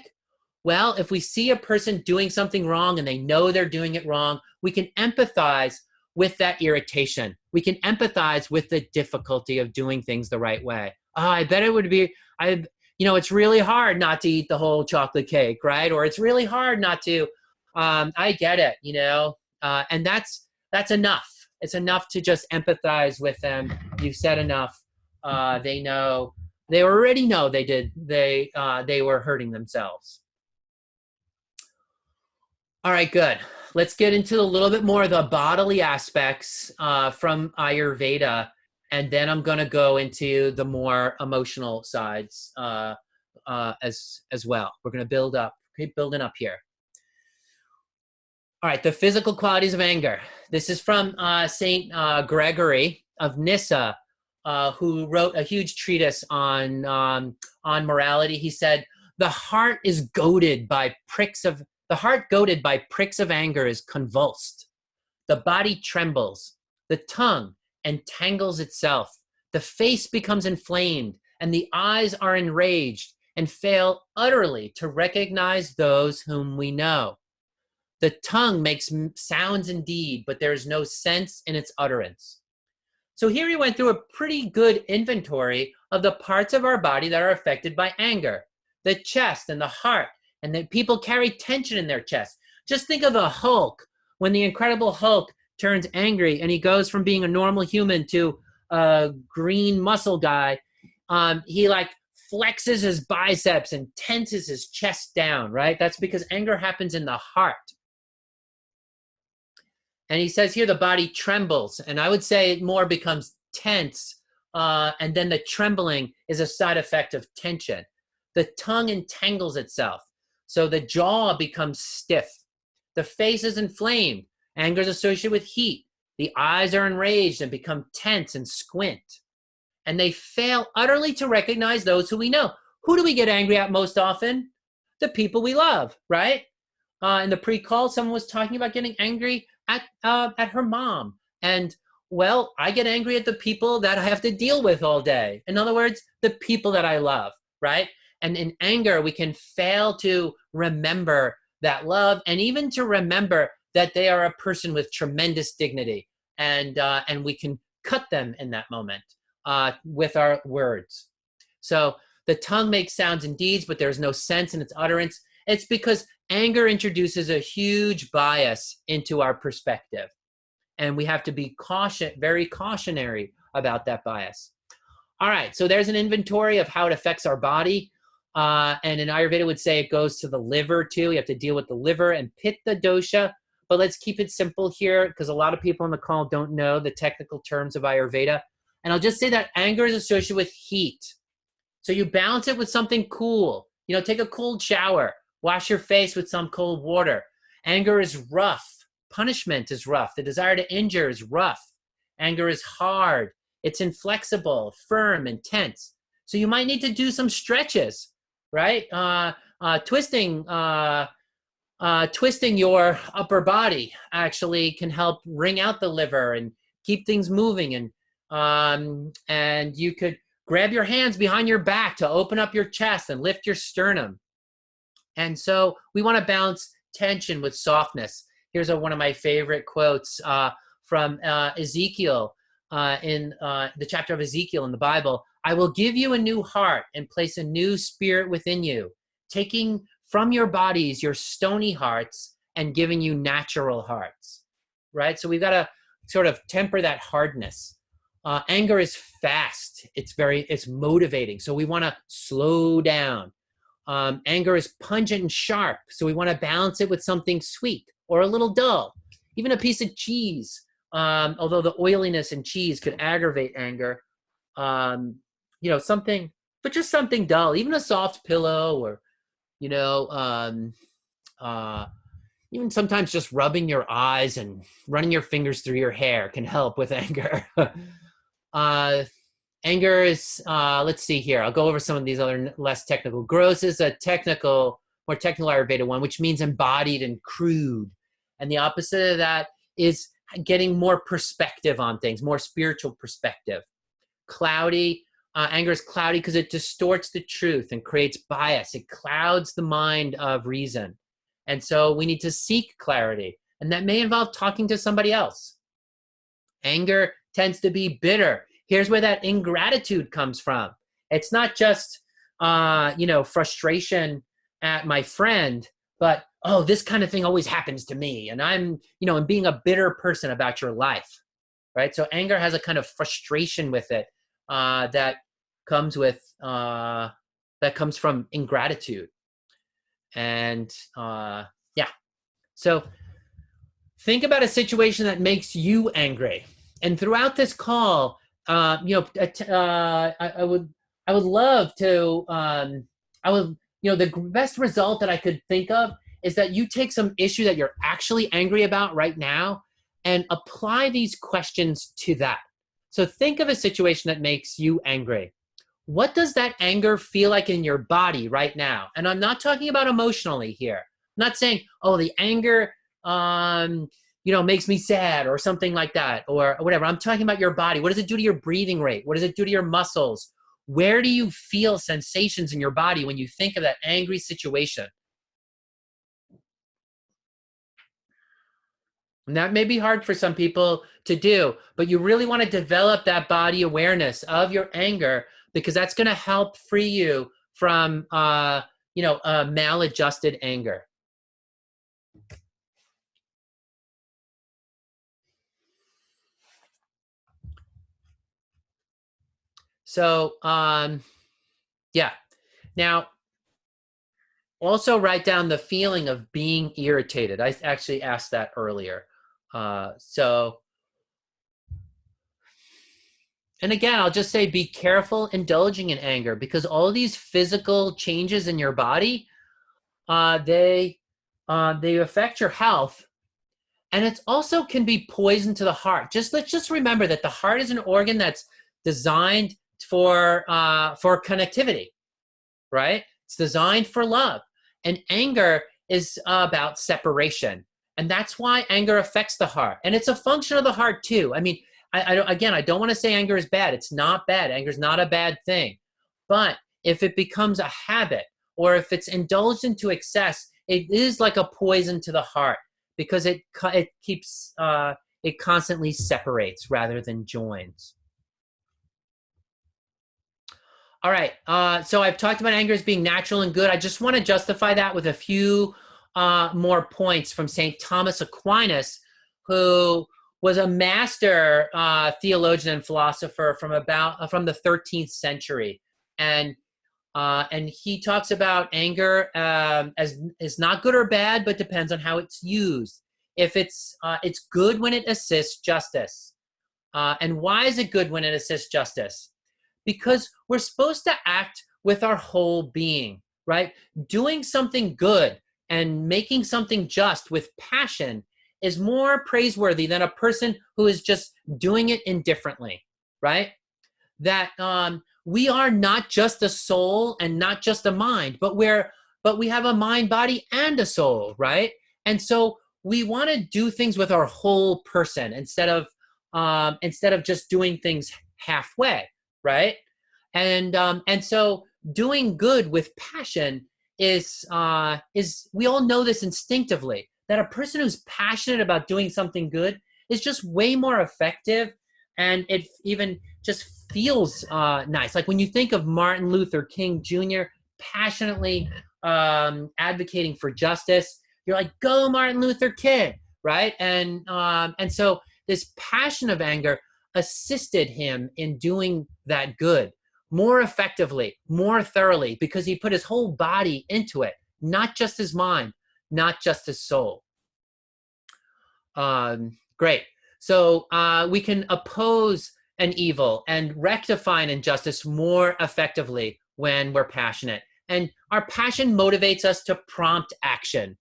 Well, if we see a person doing something wrong and they know they're doing it wrong, we can empathize with that irritation. We can empathize with the difficulty of doing things the right way. Oh, I bet it would be, it's really hard not to eat the whole chocolate cake, right? Or it's really hard not to, I get it, and that's enough. It's enough to just empathize with them. You've said enough. They already know they were hurting themselves. All right, good. Let's get into a little bit more of the bodily aspects from Ayurveda, and then I'm going to go into the more emotional sides as well. We're going to keep building up here. All right, the physical qualities of anger. This is from Saint Gregory of Nyssa, who wrote a huge treatise on morality. He said, the heart goaded by pricks of anger is convulsed. The body trembles. The tongue entangles itself. The face becomes inflamed, and the eyes are enraged and fail utterly to recognize those whom we know. The tongue makes sounds indeed, but there is no sense in its utterance. So here he went through a pretty good inventory of the parts of our body that are affected by anger. The chest and the heart, and that people carry tension in their chest. Just think of a Hulk. When the Incredible Hulk turns angry and he goes from being a normal human to a green muscle guy, he flexes his biceps and tenses his chest down, right? That's because anger happens in the heart. And he says here the body trembles, and I would say it more becomes tense, and then the trembling is a side effect of tension. The tongue entangles itself, so the jaw becomes stiff. The face is inflamed. Anger is associated with heat. The eyes are enraged and become tense and squint. And they fail utterly to recognize those who we know. Who do we get angry at most often? The people we love, right? In the pre-call, someone was talking about getting angry at her mom. And, well, I get angry at the people that I have to deal with all day. In other words, the people that I love, right? And in anger, we can fail to remember that love, and even to remember that they are a person with tremendous dignity. And we can cut them in that moment with our words. So the tongue makes sounds and deeds, but there's no sense in its utterance. It's because anger introduces a huge bias into our perspective. And we have to be very cautionary about that bias. All right, so there's an inventory of how it affects our body. And in Ayurveda would say it goes to the liver too. You have to deal with the liver and pitta dosha. But let's keep it simple here, because a lot of people on the call don't know the technical terms of Ayurveda. And I'll just say that anger is associated with heat. So you balance it with something cool. Take a cold shower. Wash your face with some cold water. Anger is rough. Punishment is rough. The desire to injure is rough. Anger is hard. It's inflexible, firm, and tense. So you might need to do some stretches, right? Twisting your upper body actually can help wring out the liver and keep things moving. And you could grab your hands behind your back to open up your chest and lift your sternum. And so we want to balance tension with softness. Here's one of my favorite quotes from Ezekiel in the chapter of Ezekiel in the Bible. I will give you a new heart and place a new spirit within you, taking from your bodies, your stony hearts, and giving you natural hearts, right? So we've got to sort of temper that hardness. Anger is fast. It's motivating. So we want to slow down. Anger is pungent and sharp. So we want to balance it with something sweet or a little dull, even a piece of cheese. Although the oiliness in cheese could aggravate anger, something, but just something dull, even a soft pillow, or, even sometimes just rubbing your eyes and running your fingers through your hair can help with anger. Anger is, let's see here. I'll go over some of these other less technical. Gross is a more technical Ayurveda one, which means embodied and crude. And the opposite of that is getting more perspective on things, more spiritual perspective. Cloudy, anger is cloudy because it distorts the truth and creates bias. It clouds the mind of reason. And so we need to seek clarity. And that may involve talking to somebody else. Anger tends to be bitter. Here's where that ingratitude comes from. It's not just, frustration at my friend, but, oh, this kind of thing always happens to me. And I'm being a bitter person about your life, right? So anger has a kind of frustration with it that comes from ingratitude. And so think about a situation that makes you angry. And throughout this call, I would love to, the best result that I could think of is that you take some issue that you're actually angry about right now and apply these questions to that. So think of a situation that makes you angry. What does that anger feel like in your body right now? And I'm not talking about emotionally here. I'm not saying, oh, the anger, makes me sad or something like that or whatever. I'm talking about your body. What does it do to your breathing rate? What does it do to your muscles? Where do you feel sensations in your body when you think of that angry situation? And that may be hard for some people to do, but you really want to develop that body awareness of your anger because that's going to help free you from, maladjusted anger. So, Now, also write down the feeling of being irritated. I actually asked that earlier. And again, I'll just say be careful indulging in anger because all these physical changes in your body, they affect your health. And it also can be poison to the heart. Let's just remember that the heart is an organ that's designed for connectivity, right? It's designed for love. And anger is about separation. And that's why anger affects the heart. And it's a function of the heart too. I mean, I don't want to say anger is bad. It's not bad. Anger is not a bad thing. But if it becomes a habit or if it's indulged into excess, it is like a poison to the heart because it keeps, it constantly separates rather than joins. All right, so I've talked about anger as being natural and good. I just want to justify that with a few more points from St. Thomas Aquinas, who was a master theologian and philosopher from the 13th century, and he talks about anger as is not good or bad, but depends on how it's used. If it's good when it assists justice, and why is it good when it assists justice? Because we're supposed to act with our whole being, right? Doing something good and making something just with passion is more praiseworthy than a person who is just doing it indifferently, right? That we are not just a soul and not just a mind, but we have a mind, body, and a soul, right? And so we want to do things with our whole person instead of just doing things halfway, right? And so doing good with passion is we all know this instinctively, that a person who's passionate about doing something good is just way more effective, and it even just feels nice. Like when you think of Martin Luther King Jr. passionately advocating for justice, you're like, go Martin Luther King, right? And so this passion of anger assisted him in doing that good more effectively, more thoroughly, because he put his whole body into it, not just his mind, not just his soul. Great. So we can oppose an evil and rectify an injustice more effectively when we're passionate. And our passion motivates us to prompt action.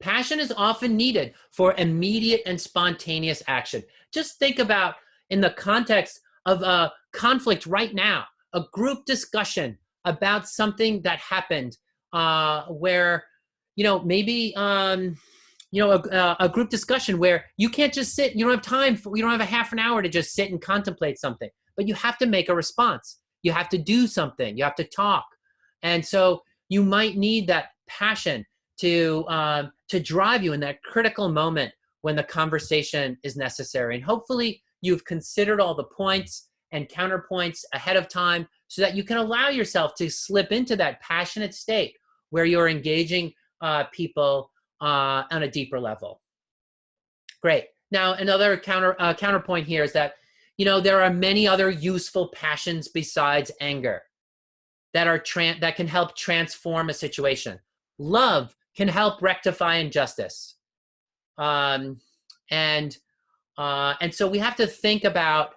Passion is often needed for immediate and spontaneous action. Just think about, in the context of a conflict right now, a group discussion about something that happened where, maybe, a group discussion where you can't just sit, you don't have time, you don't have a half an hour to just sit and contemplate something, but you have to make a response. You have to do something, you have to talk. And so you might need that passion to drive you in that critical moment when the conversation is necessary. And hopefully you've considered all the points and counterpoints ahead of time so that you can allow yourself to slip into that passionate state where you're engaging people on a deeper level. Great. Now, another counterpoint here is that, there are many other useful passions besides anger that can help transform a situation. Love can help rectify injustice. And so we have to think about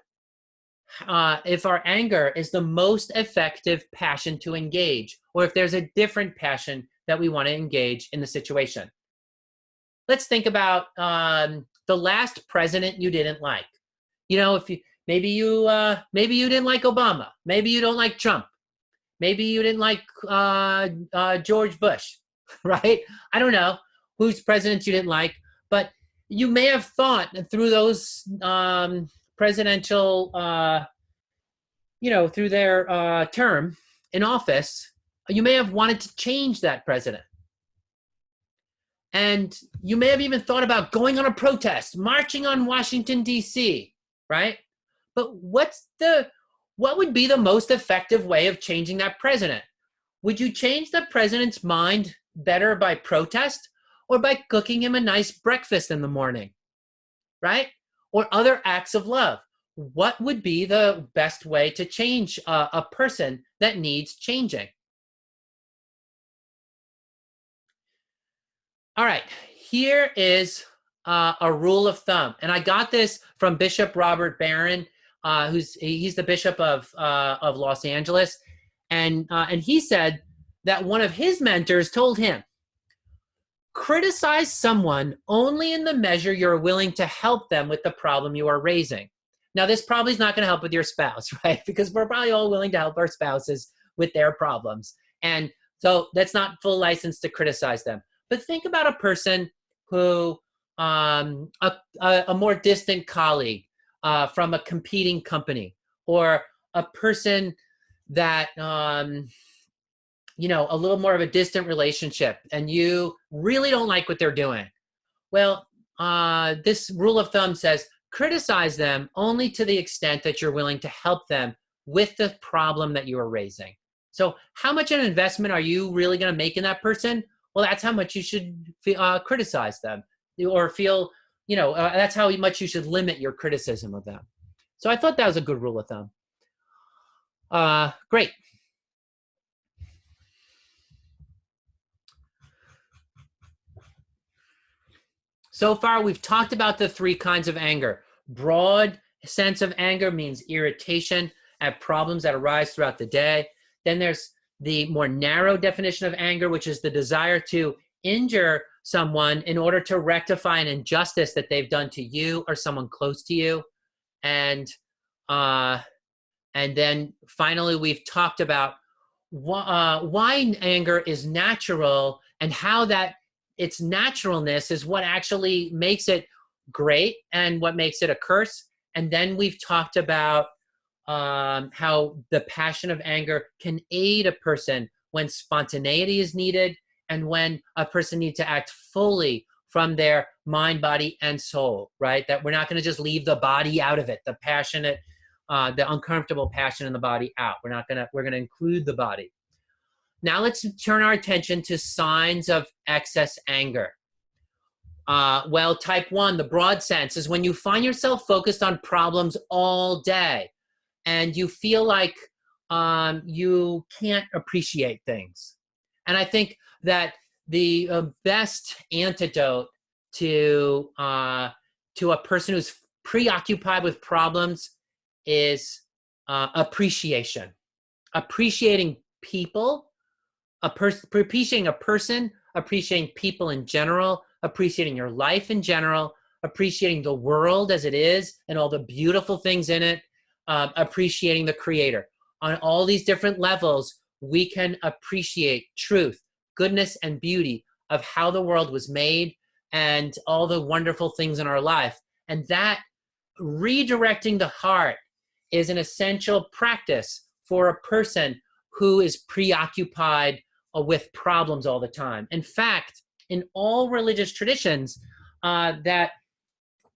if our anger is the most effective passion to engage, or if there's a different passion that we want to engage in the situation. Let's think about the last president you didn't like. If you maybe you didn't like Obama, maybe you don't like Trump, maybe you didn't like George Bush, right? I don't know whose president you didn't like, but you may have thought through those presidential, through their term in office, you may have wanted to change that president. And you may have even thought about going on a protest, marching on Washington, D.C., right? But what would be the most effective way of changing that president? Would you change the president's mind better by protest or by cooking him a nice breakfast in the morning, right? Or other acts of love? What would be the best way to change a person that needs changing? All right, here is a rule of thumb, and I got this from Bishop Robert Barron, he's the bishop of Los Angeles, and he said that one of his mentors told him, criticize someone only in the measure you're willing to help them with the problem you are raising. Now, this probably is not going to help with your spouse, right? Because we're probably all willing to help our spouses with their problems, and so that's not full license to criticize them. But think about a person who, a more distant colleague from a competing company, or a person that, a little more of a distant relationship, and you really don't like what they're doing. Well, this rule of thumb says, criticize them only to the extent that you're willing to help them with the problem that you are raising. So how much an investment are you really going to make in that person? Well, that's how much you should criticize them, or feel, that's how much you should limit your criticism of them. So I thought that was a good rule of thumb. Great. So far, we've talked about the three kinds of anger. Broad sense of anger means irritation at problems that arise throughout the day. Then there's the more narrow definition of anger, which is the desire to injure someone in order to rectify an injustice that they've done to you or someone close to you. And then finally, we've talked about why anger is natural, and how that its naturalness is what actually makes it great and what makes it a curse. And then we've talked about how the passion of anger can aid a person when spontaneity is needed, and when a person needs to act fully from their mind, body, and soul, right? That we're not going to just leave the body out of it. The passionate the uncomfortable passion in the body out. We're gonna include the body. Now let's turn our attention to signs of excess anger. Well, type 1, the broad sense, is when you find yourself focused on problems all day and you feel like you can't appreciate things. And I think that the best antidote to a person who's preoccupied with problems is appreciation. Appreciating people, appreciating a person, appreciating people in general, appreciating your life in general, appreciating the world as it is and all the beautiful things in it, appreciating the creator. On all these different levels, we can appreciate truth, goodness, and beauty of how the world was made and all the wonderful things in our life. And that redirecting the heart is an essential practice for a person who is preoccupied with problems all the time. In fact, in all religious traditions that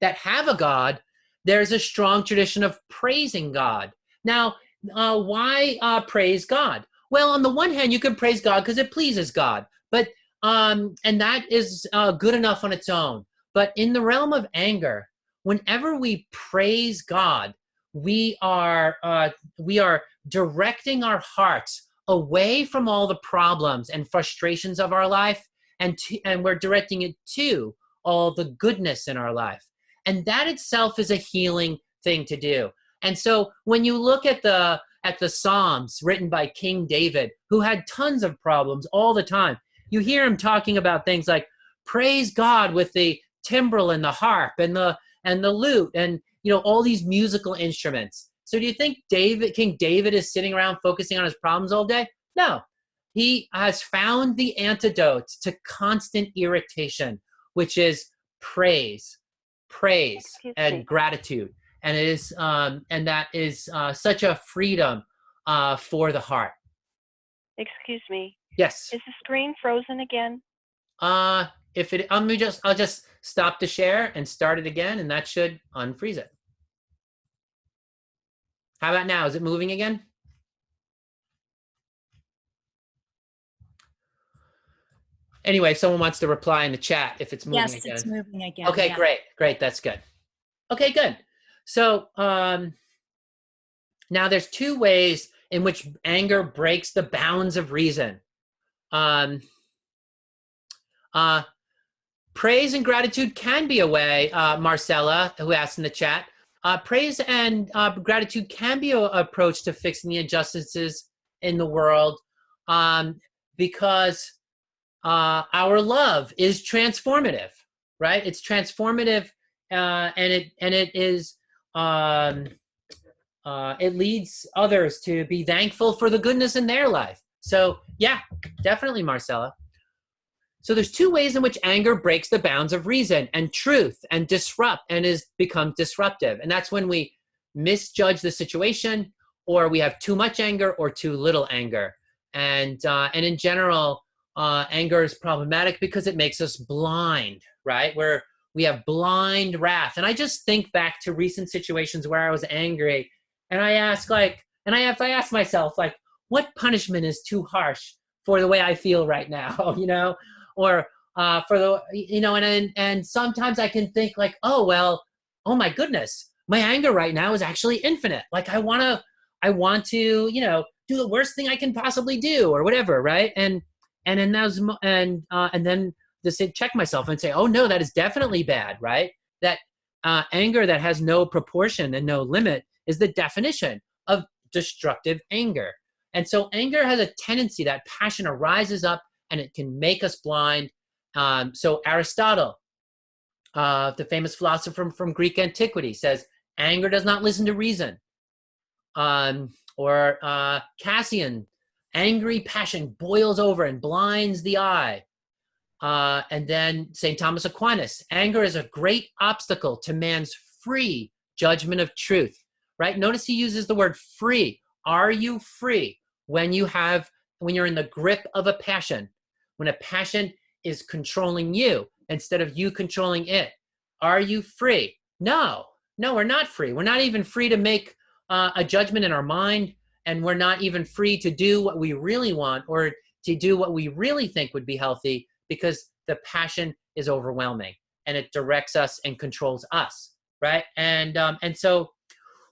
have a God, there's a strong tradition of praising God. Now, why praise God? Well, on the one hand, you can praise God because it pleases God, but and that is good enough on its own. But in the realm of anger, whenever we praise God, we are directing our hearts away from all the problems and frustrations of our life, and we're directing it to all the goodness in our life. And that itself is a healing thing to do. And so when you look at the Psalms written by King David, who had tons of problems all the time, you hear him talking about things like praise God with the timbrel and the harp and the lute and all these musical instruments. So do you think King David is sitting around focusing on his problems all day? No. He has found the antidote to constant irritation, which is praise and gratitude. And it is and that is such a freedom for the heart. Excuse me. Yes. Is the screen frozen again? I'll just stop the share and start it again, and that should unfreeze it. How about now? Is it moving again? Anyway, someone wants to reply in the chat if it's moving again. Yes, it's moving again. Okay, yeah. great. That's good. Okay, good. So now there's two ways in which anger breaks the bounds of reason. Praise and gratitude can be a way, Marcella, who asked in the chat, praise and gratitude can be an approach to fixing the injustices in the world because our love is transformative, right? It's transformative and it is it leads others to be thankful for the goodness in their life. So yeah, definitely, Marcella. So there's two ways in which anger breaks the bounds of reason and truth and becomes disruptive. And that's when we misjudge the situation, or we have too much anger or too little anger. And in general, anger is problematic because it makes us blind, right? Where we have blind wrath. And I just think back to recent situations where I was angry, and I ask myself, like, what punishment is too harsh for the way I feel right now, or for the, and sometimes I can think like, oh my goodness, my anger right now is actually infinite. Like I want to, do the worst thing I can possibly do or whatever. Right. And then then just check myself and say, oh no, that is definitely bad. Right. That anger that has no proportion and no limit is the definition of destructive anger. And so anger has a tendency, that passion arises up and it can make us blind. So Aristotle, the famous philosopher from Greek antiquity, says anger does not listen to reason. Or Cassian, angry passion boils over and blinds the eye. And then St. Thomas Aquinas, anger is a great obstacle to man's free judgment of truth, right? Notice he uses the word free. Are you free when you're in the grip of a passion? When a passion is controlling you instead of you controlling it, are you free? No, we're not free. We're not even free to make a judgment in our mind, and we're not even free to do what we really want or to do what we really think would be healthy, because the passion is overwhelming and it directs us and controls us, right? And so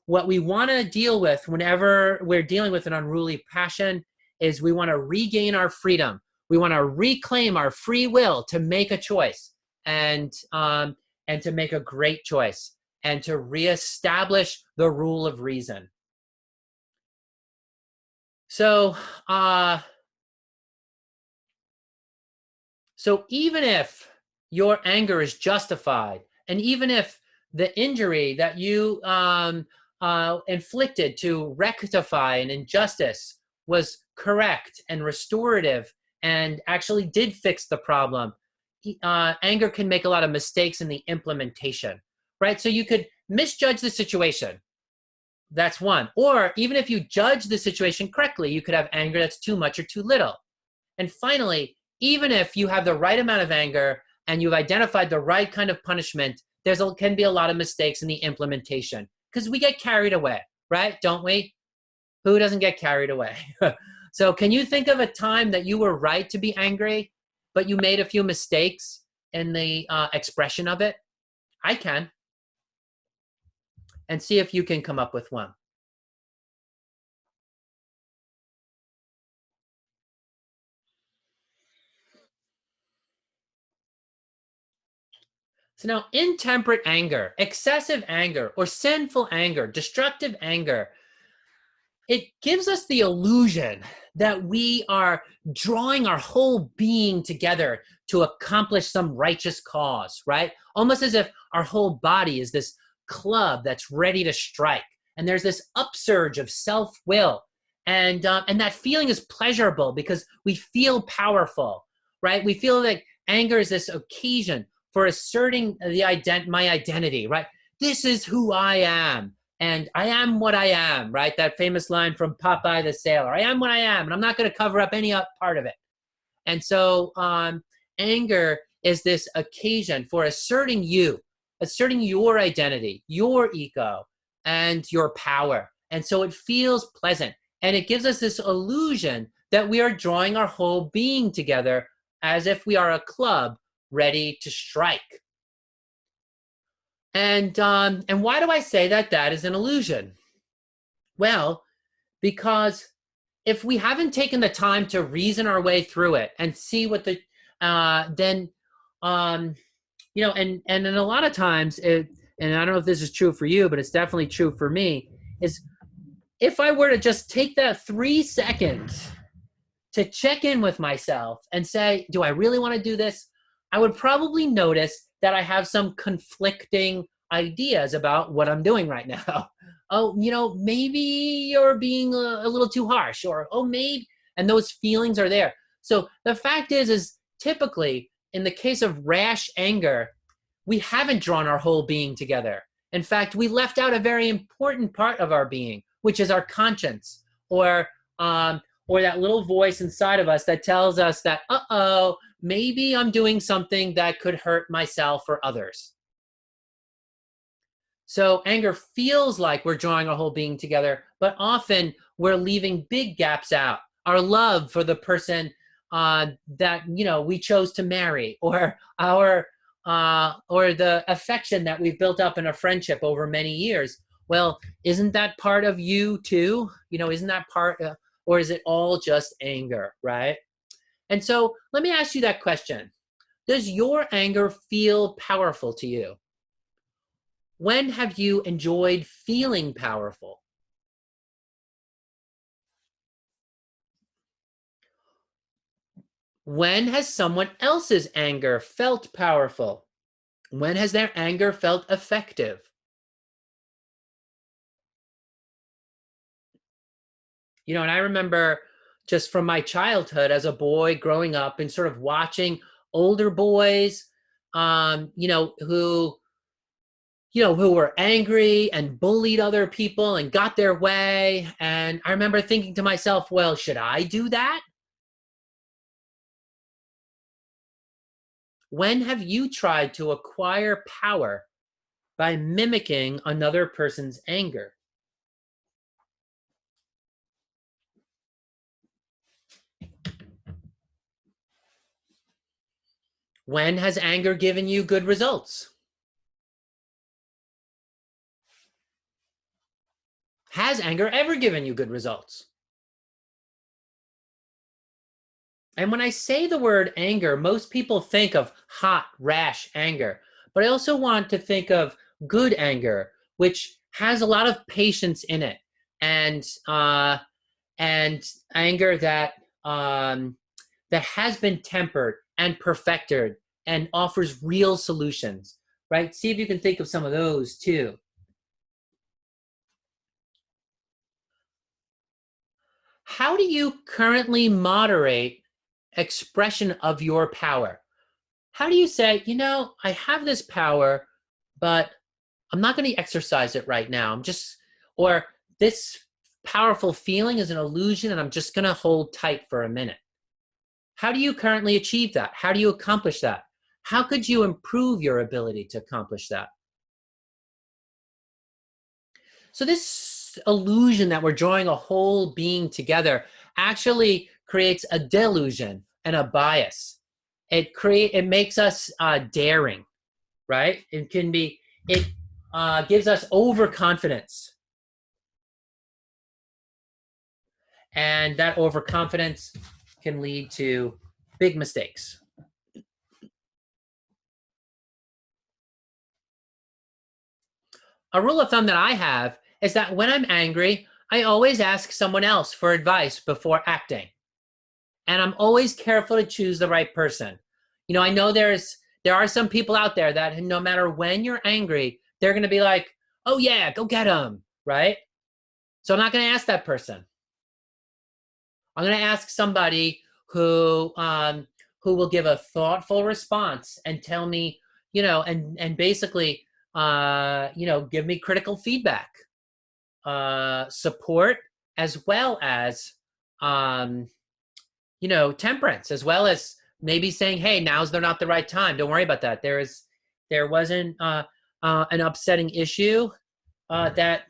what we want to deal with whenever we're dealing with an unruly passion is we want to regain our freedom. We want to reclaim our free will to make a choice, and to make a great choice, and to reestablish the rule of reason. So even if your anger is justified, and even if the injury that you inflicted to rectify an injustice was correct and restorative and actually did fix the problem, anger can make a lot of mistakes in the implementation, right? So you could misjudge the situation. That's one. Or even if you judge the situation correctly, you could have anger that's too much or too little. And finally, even if you have the right amount of anger and you've identified the right kind of punishment, can be a lot of mistakes in the implementation, because we get carried away, right? Don't we? Who doesn't get carried away? So can you think of a time that you were right to be angry, but you made a few mistakes in the expression of it? I can. And see if you can come up with one. So now, intemperate anger, excessive anger, or sinful anger, destructive anger, it gives us the illusion that we are drawing our whole being together to accomplish some righteous cause, right? Almost as if our whole body is this club that's ready to strike. And there's this upsurge of self-will. And that feeling is pleasurable because we feel powerful, right? We feel like anger is this occasion for asserting my identity, right? This is who I am. And I am what I am, right? That famous line from Popeye the Sailor. I am what I am, and I'm not going to cover up any part of it. And so anger is this occasion for asserting your identity, your ego, and your power. And so it feels pleasant. And it gives us this illusion that we are drawing our whole being together as if we are a club ready to strike. And why do I say that is an illusion? Well, because if we haven't taken the time to reason our way through it and see what then and a lot of times, and I don't know if this is true for you, but it's definitely true for me, is if I were to just take that 3 seconds to check in with myself and say, do I really want to do this? I would probably notice that I have some conflicting ideas about what I'm doing right now. Oh, maybe you're being a little too harsh, or, oh, maybe, and those feelings are there. So the fact is typically in the case of rash anger, we haven't drawn our whole being together. In fact, we left out a very important part of our being, which is our conscience, or that little voice inside of us that tells us that, maybe I'm doing something that could hurt myself or others. So anger feels like we're drawing our whole being together, but often we're leaving big gaps out. Our love for the person that we chose to marry, or or the affection that we've built up in a friendship over many years. Well, isn't that part of you too? Isn't that part, or is it all just anger, right? And so let me ask you that question. Does your anger feel powerful to you? When have you enjoyed feeling powerful? When has someone else's anger felt powerful? When has their anger felt effective? And I remember just from my childhood as a boy growing up and sort of watching older boys, who were angry and bullied other people and got their way. And I remember thinking to myself, well, should I do that? When have you tried to acquire power by mimicking another person's anger? When has anger given you good results? Has anger ever given you good results? And when I say the word anger, most people think of hot, rash anger. But I also want to think of good anger, which has a lot of patience in it, and anger that that has been tempered and perfected and offers real solutions. Right? See if you can think of some of those too. How do you currently moderate expression of your power? How do you say, you know, I have this power, but I'm not going to exercise it right now. Or this powerful feeling is an illusion and I'm just going to hold tight for a minute. How do you currently achieve that? How do you accomplish that? How could you improve your ability to accomplish that? So this illusion that we're drawing a whole being together actually creates a delusion and a bias. It makes us daring, right? It gives us overconfidence, and that overconfidence can lead to big mistakes. A rule of thumb that I have is that when I'm angry, I always ask someone else for advice before acting. And I'm always careful to choose the right person. You know, I know there are some people out there that no matter when you're angry, they're going to be like, oh yeah, go get him, right? So I'm not going to ask that person. I'm going to ask somebody who will give a thoughtful response and tell me, you know, and basically, you know, give me critical feedback, support, as well as, you know, temperance, as well as maybe saying, hey, now's not the right time. Don't worry about that. There wasn't an upsetting issue that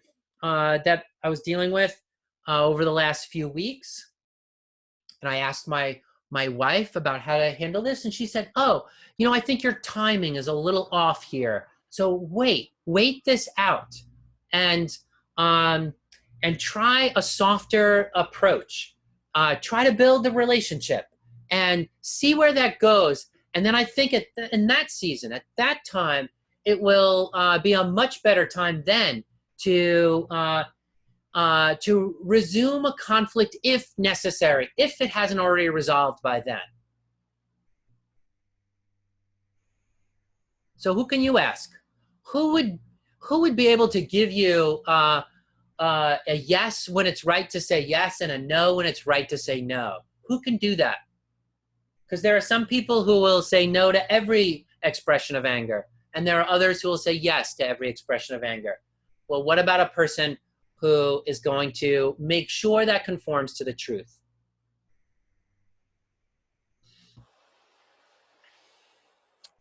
I was dealing with over the last few weeks. And I asked my wife about how to handle this, and she said, oh, you know, I think your timing is a little off here. So wait this out, and try a softer approach. Try to build the relationship and see where that goes. And then I think in that season, at that time, it will be a much better time then to resume a conflict if necessary, if it hasn't already resolved by then. So who can you ask? Who would be able to give you a yes when it's right to say yes and a no when it's right to say no? Who can do that? Because there are some people who will say no to every expression of anger, and there are others who will say yes to every expression of anger. Well, what about a person who is going to make sure that conforms to the truth?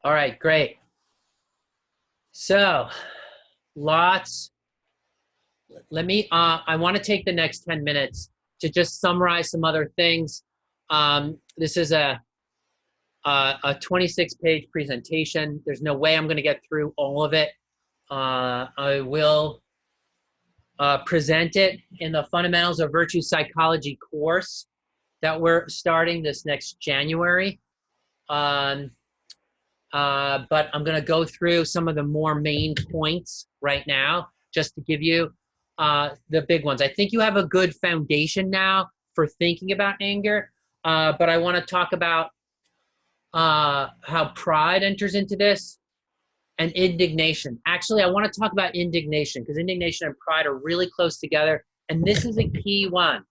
All right, great. So, let me, I want to take the next 10 minutes to just summarize some other things. This is a 26-page presentation. There's no way I'm going to get through all of it. I will present it in the Fundamentals of Virtue Psychology course that we're starting this next January. But I'm going to go through some of the more main points right now, just to give you the big ones. I think you have a good foundation now for thinking about anger, but I want to talk about how pride enters into this, and indignation. Actually, I want to talk about indignation, because indignation and pride are really close together, and this is a key one.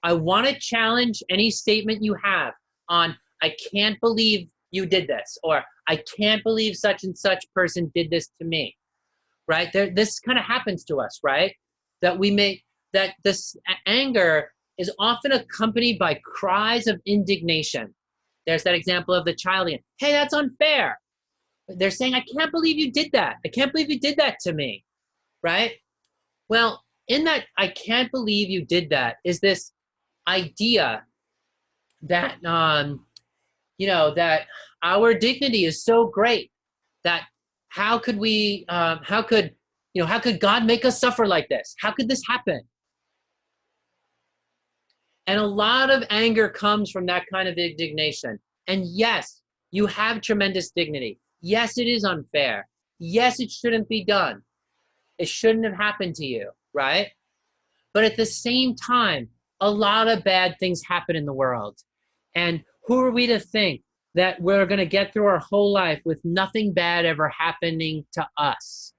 I want to challenge any statement you have on, I can't believe you did this, or I can't believe such and such person did this to me, right? This kind of happens to us, right? That this anger is often accompanied by cries of indignation. There's that example of the child again. Hey, that's unfair. They're saying, I can't believe you did that. I can't believe you did that to me, right? Well, in that I can't believe you did that is this idea that, you know, that our dignity is so great that how could God make us suffer like this? How could this happen? And a lot of anger comes from that kind of indignation. And yes, you have tremendous dignity. Yes, it is unfair. Yes, it shouldn't be done. It shouldn't have happened to you, right? But at the same time, a lot of bad things happen in the world. And who are we to think that we're going to get through our whole life with nothing bad ever happening to us?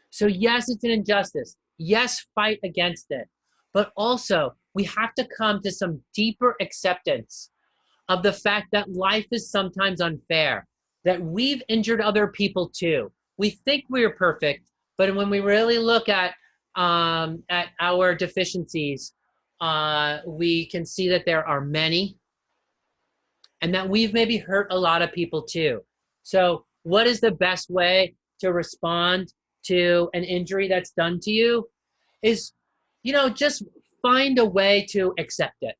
So yes, it's an injustice. Yes, fight against it. But also, we have to come to some deeper acceptance of the fact that life is sometimes unfair, that we've injured other people too. We think we're perfect, but when we really look at our deficiencies, we can see that there are many, and that we've maybe hurt a lot of people too. So what is the best way to respond to an injury that's done to you? Is, just find a way to accept it.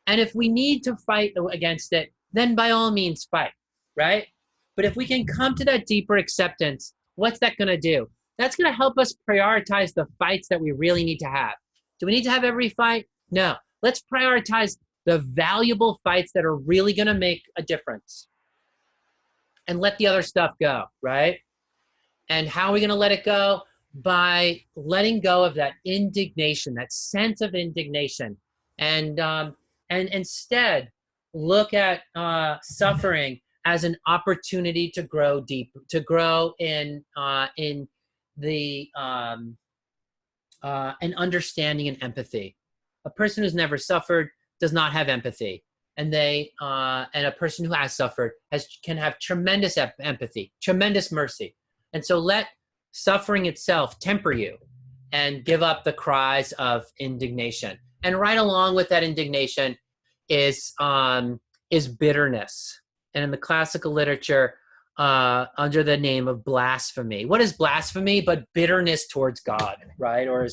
And if we need to fight against it, then by all means fight, right? But if we can come to that deeper acceptance, what's that going to do? That's going to help us prioritize the fights that we really need to have. Do we need to have every fight? No. Let's prioritize the valuable fights that are really going to make a difference and let the other stuff go, right? And how are we going to let it go? By letting go of that indignation, that sense of indignation, and instead look at suffering as an opportunity to grow deep, to grow in the an understanding and empathy. A person who's never suffered does not have empathy, and a person who has suffered can have tremendous empathy, tremendous mercy. And so let suffering itself temper you and give up the cries of indignation. And right along with that indignation is bitterness. And in the classical literature, under the name of blasphemy. What is blasphemy but bitterness towards God, right? Or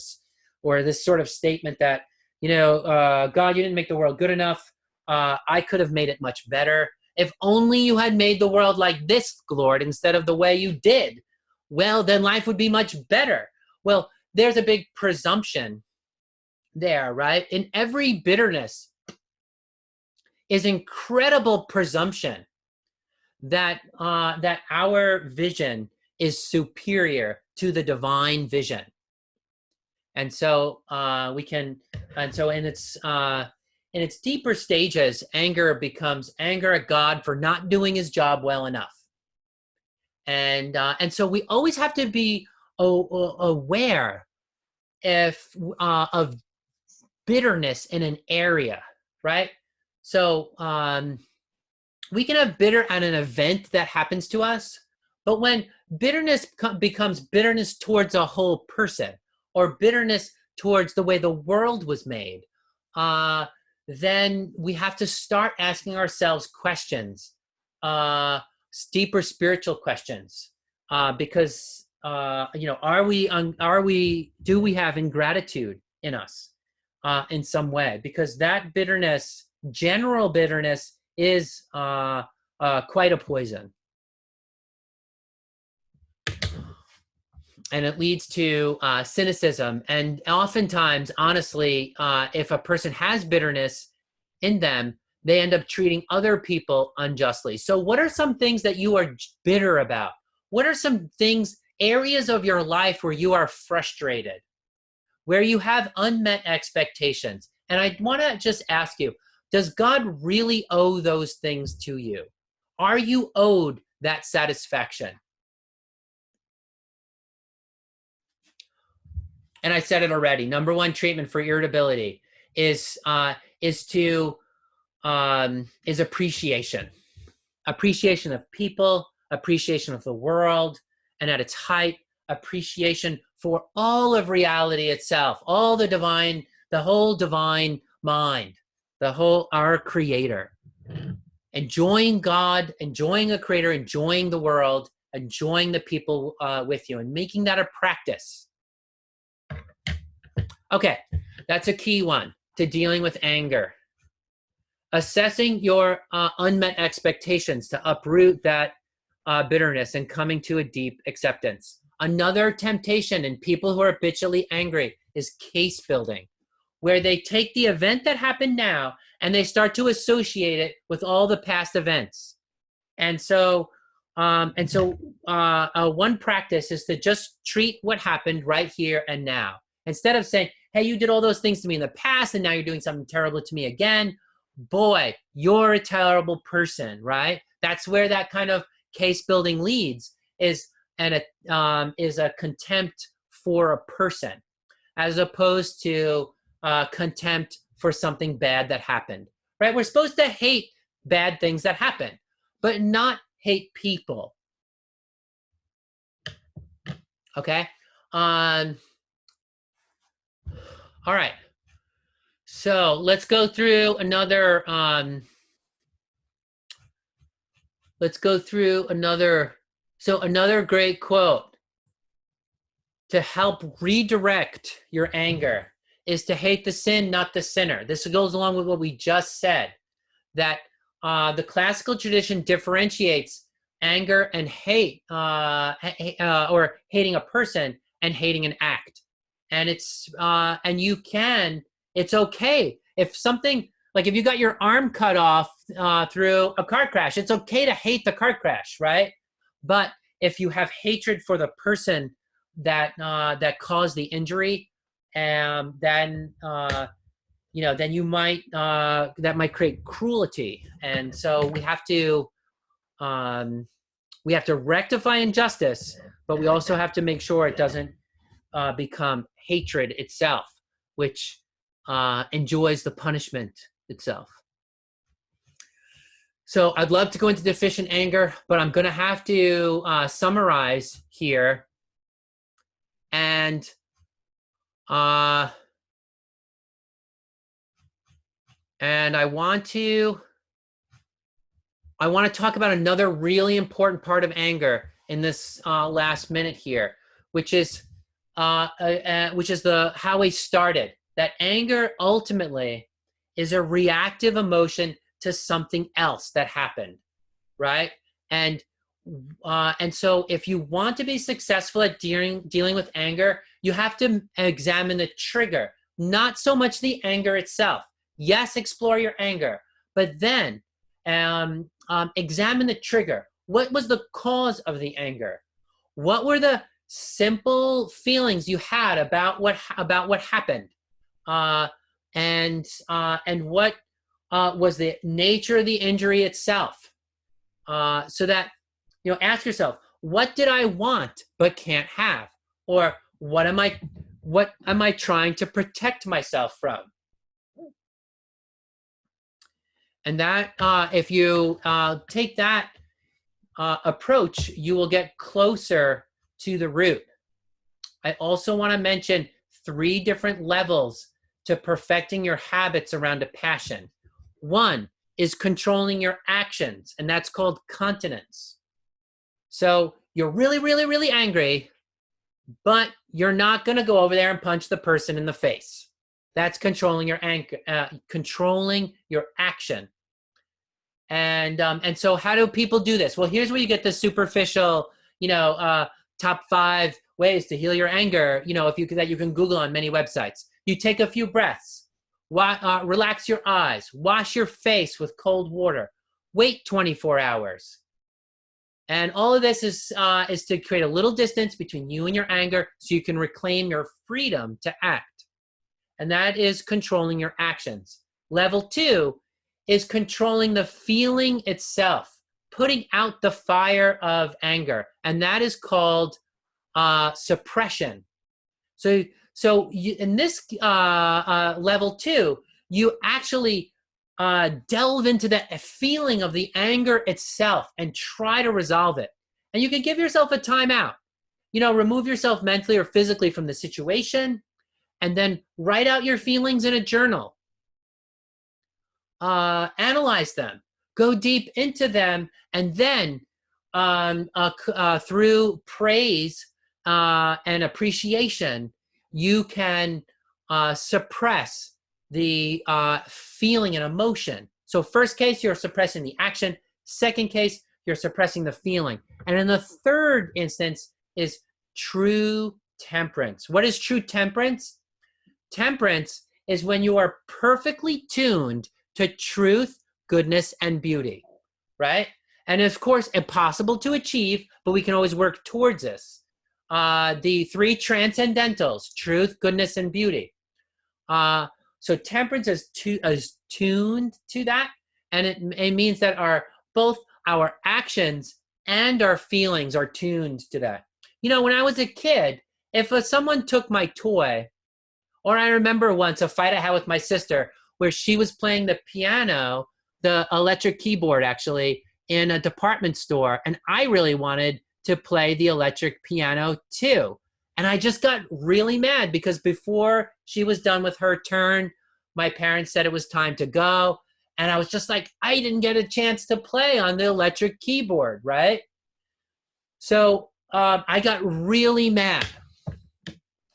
this sort of statement that, God, you didn't make the world good enough. I could have made it much better. If only you had made the world like this, Lord, instead of the way you did. Well, then life would be much better. Well, there's a big presumption there, right? In every bitterness is incredible presumption that our vision is superior to the divine vision. And so in its deeper stages, anger becomes anger at God for not doing his job well enough. And so we always have to be aware of bitterness in an area, right? So we can have bitter at an event that happens to us, but when bitterness becomes bitterness towards a whole person, or bitterness towards the way the world was made, then we have to start asking ourselves questions, deeper spiritual questions, because do we have ingratitude in us in some way? Because that bitterness, general bitterness, is quite a poison. And it leads to cynicism. And oftentimes, honestly, if a person has bitterness in them, they end up treating other people unjustly. So what are some things that you are bitter about? What are some areas of your life where you are frustrated, where you have unmet expectations? And I want to just ask you, does God really owe those things to you? Are you owed that satisfaction? And I said it already. Number one treatment for irritability is appreciation. Appreciation of people, appreciation of the world, and at its height, appreciation for all of reality itself, all the whole divine mind, our creator. Enjoying God, enjoying a creator, enjoying the world, enjoying the people with you, and making that a practice. Okay, that's a key one to dealing with anger. assessing your unmet expectations to uproot that bitterness and coming to a deep acceptance. Another temptation in people who are habitually angry is case building, where they take the event that happened now and they start to associate it with all the past events. And so one practice is to just treat what happened right here and now. Instead of saying, hey, you did all those things to me in the past and now you're doing something terrible to me again. Boy, you're a terrible person, right? That's where that kind of case building leads, is a contempt for a person, as opposed to contempt for something bad that happened, right? We're supposed to hate bad things that happen, but not hate people. Okay. All right. So let's go through another. So another great quote to help redirect your anger is to hate the sin, not the sinner. This goes along with what we just said, that the classical tradition differentiates anger and hate, or hating a person and hating an act. And it's okay if something, like if you got your arm cut off through a car crash, it's okay to hate the car crash, right? But if you have hatred for the person that caused the injury, then you might that might create cruelty. And so we have to rectify injustice, but we also have to make sure it doesn't become hatred itself, which enjoys the punishment itself. So I'd love to go into deficient anger, but I'm going to have to summarize here. And I want to talk about another really important part of anger in this last minute here, which is how we started. That anger ultimately is a reactive emotion to something else that happened, right? And so if you want to be successful at dealing with anger, you have to examine the trigger, not so much the anger itself. Yes, explore your anger, but then examine the trigger. What was the cause of the anger? What were the simple feelings you had about what happened? And what was the nature of the injury itself? So that, ask yourself, what did I want but can't have? Or what am I trying to protect myself from? And that, if you take that approach, you will get closer to the root. I also want to mention 3 different levels to perfecting your habits around a passion. 1 is controlling your actions, and that's called continence. So you're really, really, really angry, but you're not going to go over there and punch the person in the face. That's controlling your anger, controlling your action. And so how do people do this? Well, here's where you get the superficial, top 5 ways to heal your anger, that you can Google on many websites. You take a few breaths, relax your eyes, wash your face with cold water, wait 24 hours. And all of this is to create a little distance between you and your anger so you can reclaim your freedom to act. And that is controlling your actions. Level 2 is controlling the feeling itself, putting out the fire of anger. And that is called suppression. So in this level 2, you actually delve into the feeling of the anger itself and try to resolve it. And you can give yourself a timeout. Remove yourself mentally or physically from the situation, and then write out your feelings in a journal. Analyze them, go deep into them, and then through praise and appreciation, you can suppress the feeling and emotion. So first case, you're suppressing the action. Second case, you're suppressing the feeling. And in the third instance is true temperance. What is true temperance? Temperance is when you are perfectly tuned to truth, goodness, and beauty, right? And of course, impossible to achieve, but we can always work towards this. The three transcendentals, truth, goodness, and beauty. So temperance is tuned to that, and it means that both our actions and our feelings are tuned to that. You know, when I was a kid, if someone took my toy, or I remember once a fight I had with my sister where she was playing the piano, the electric keyboard actually, in a department store, and I really wanted to play the electric piano too. And I just got really mad because before she was done with her turn, my parents said it was time to go. And I was just like, I didn't get a chance to play on the electric keyboard, right? So I got really mad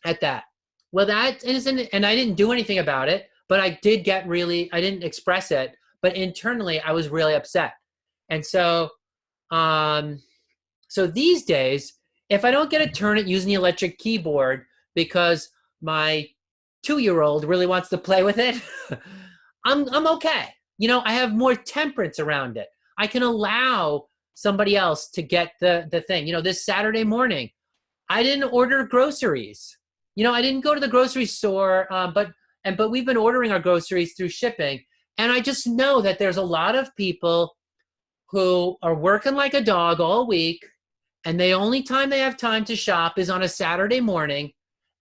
at that. Well, that isn't, and I didn't do anything about it, but I didn't express it, but internally I was really upset. And so, so these days, if I don't get a turn at using the electric keyboard because my 2-year-old really wants to play with it, I'm okay. You know, I have more temperance around it. I can allow somebody else to get the thing. You know, this Saturday morning, I didn't order groceries. You know, I didn't go to the grocery store, but we've been ordering our groceries through shipping. And I just know that there's a lot of people who are working like a dog all week, and the only time they have time to shop is on a Saturday morning,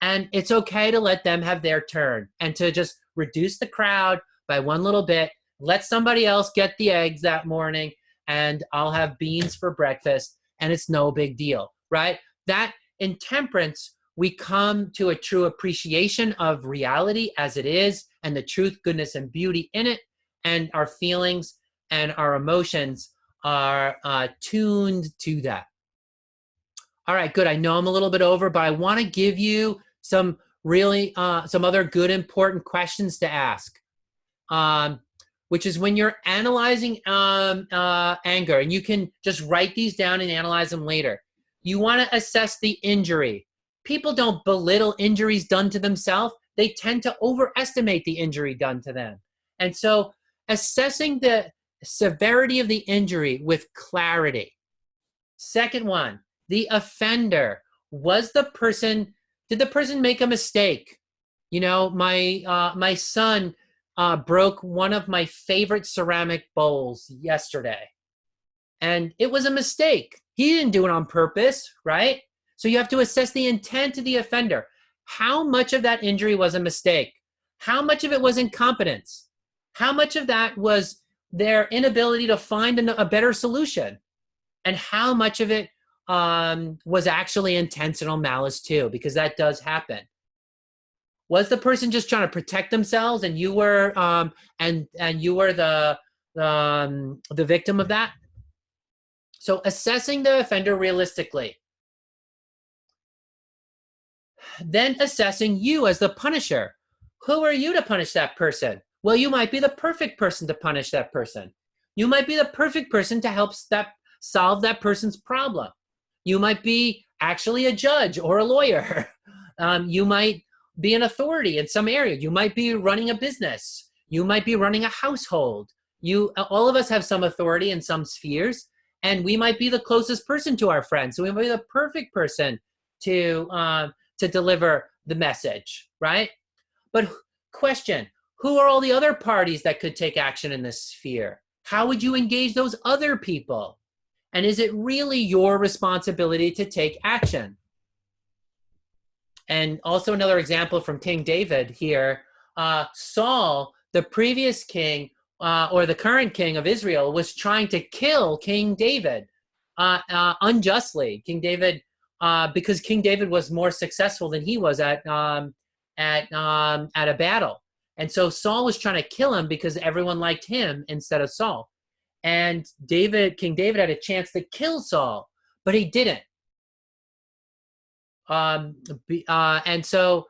and it's okay to let them have their turn and to just reduce the crowd by one little bit, let somebody else get the eggs that morning, and I'll have beans for breakfast, and it's no big deal, right? That in temperance, we come to a true appreciation of reality as it is, and the truth, goodness, and beauty in it, and our feelings and our emotions are tuned to that. All right, good. I know I'm a little bit over, but I want to give you some really, some other good, important questions to ask, which is when you're analyzing anger, and you can just write these down and analyze them later. You want to assess the injury. People don't belittle injuries done to themselves. They tend to overestimate the injury done to them. And so assessing the severity of the injury with clarity. Second one, the offender. Did the person make a mistake? You know, my son broke one of my favorite ceramic bowls yesterday, and it was a mistake. He didn't do it on purpose, right? So you have to assess the intent of the offender. How much of that injury was a mistake? How much of it was incompetence? How much of that was their inability to find a better solution? And how much of it was actually intentional malice too? Because that does happen. Was the person just trying to protect themselves, and you were and you were the victim of that? So assessing the offender realistically. Then assessing you as the punisher. Who are you to punish that person? Well, you might be the perfect person to punish that person. You might be the perfect person to help solve that person's problem. You might be actually a judge or a lawyer. You might be an authority in some area. You might be running a business. You might be running a household. All of us have some authority in some spheres, and we might be the closest person to our friends. So we might be the perfect person to deliver the message, right? But question, who are all the other parties that could take action in this sphere? How would you engage those other people? And is it really your responsibility to take action? And also another example from King David here, Saul, the previous king, or the current king of Israel, was trying to kill King David unjustly. King David, because King David was more successful than he was at a battle. And so Saul was trying to kill him because everyone liked him instead of Saul. And King David had a chance to kill Saul, but he didn't. And so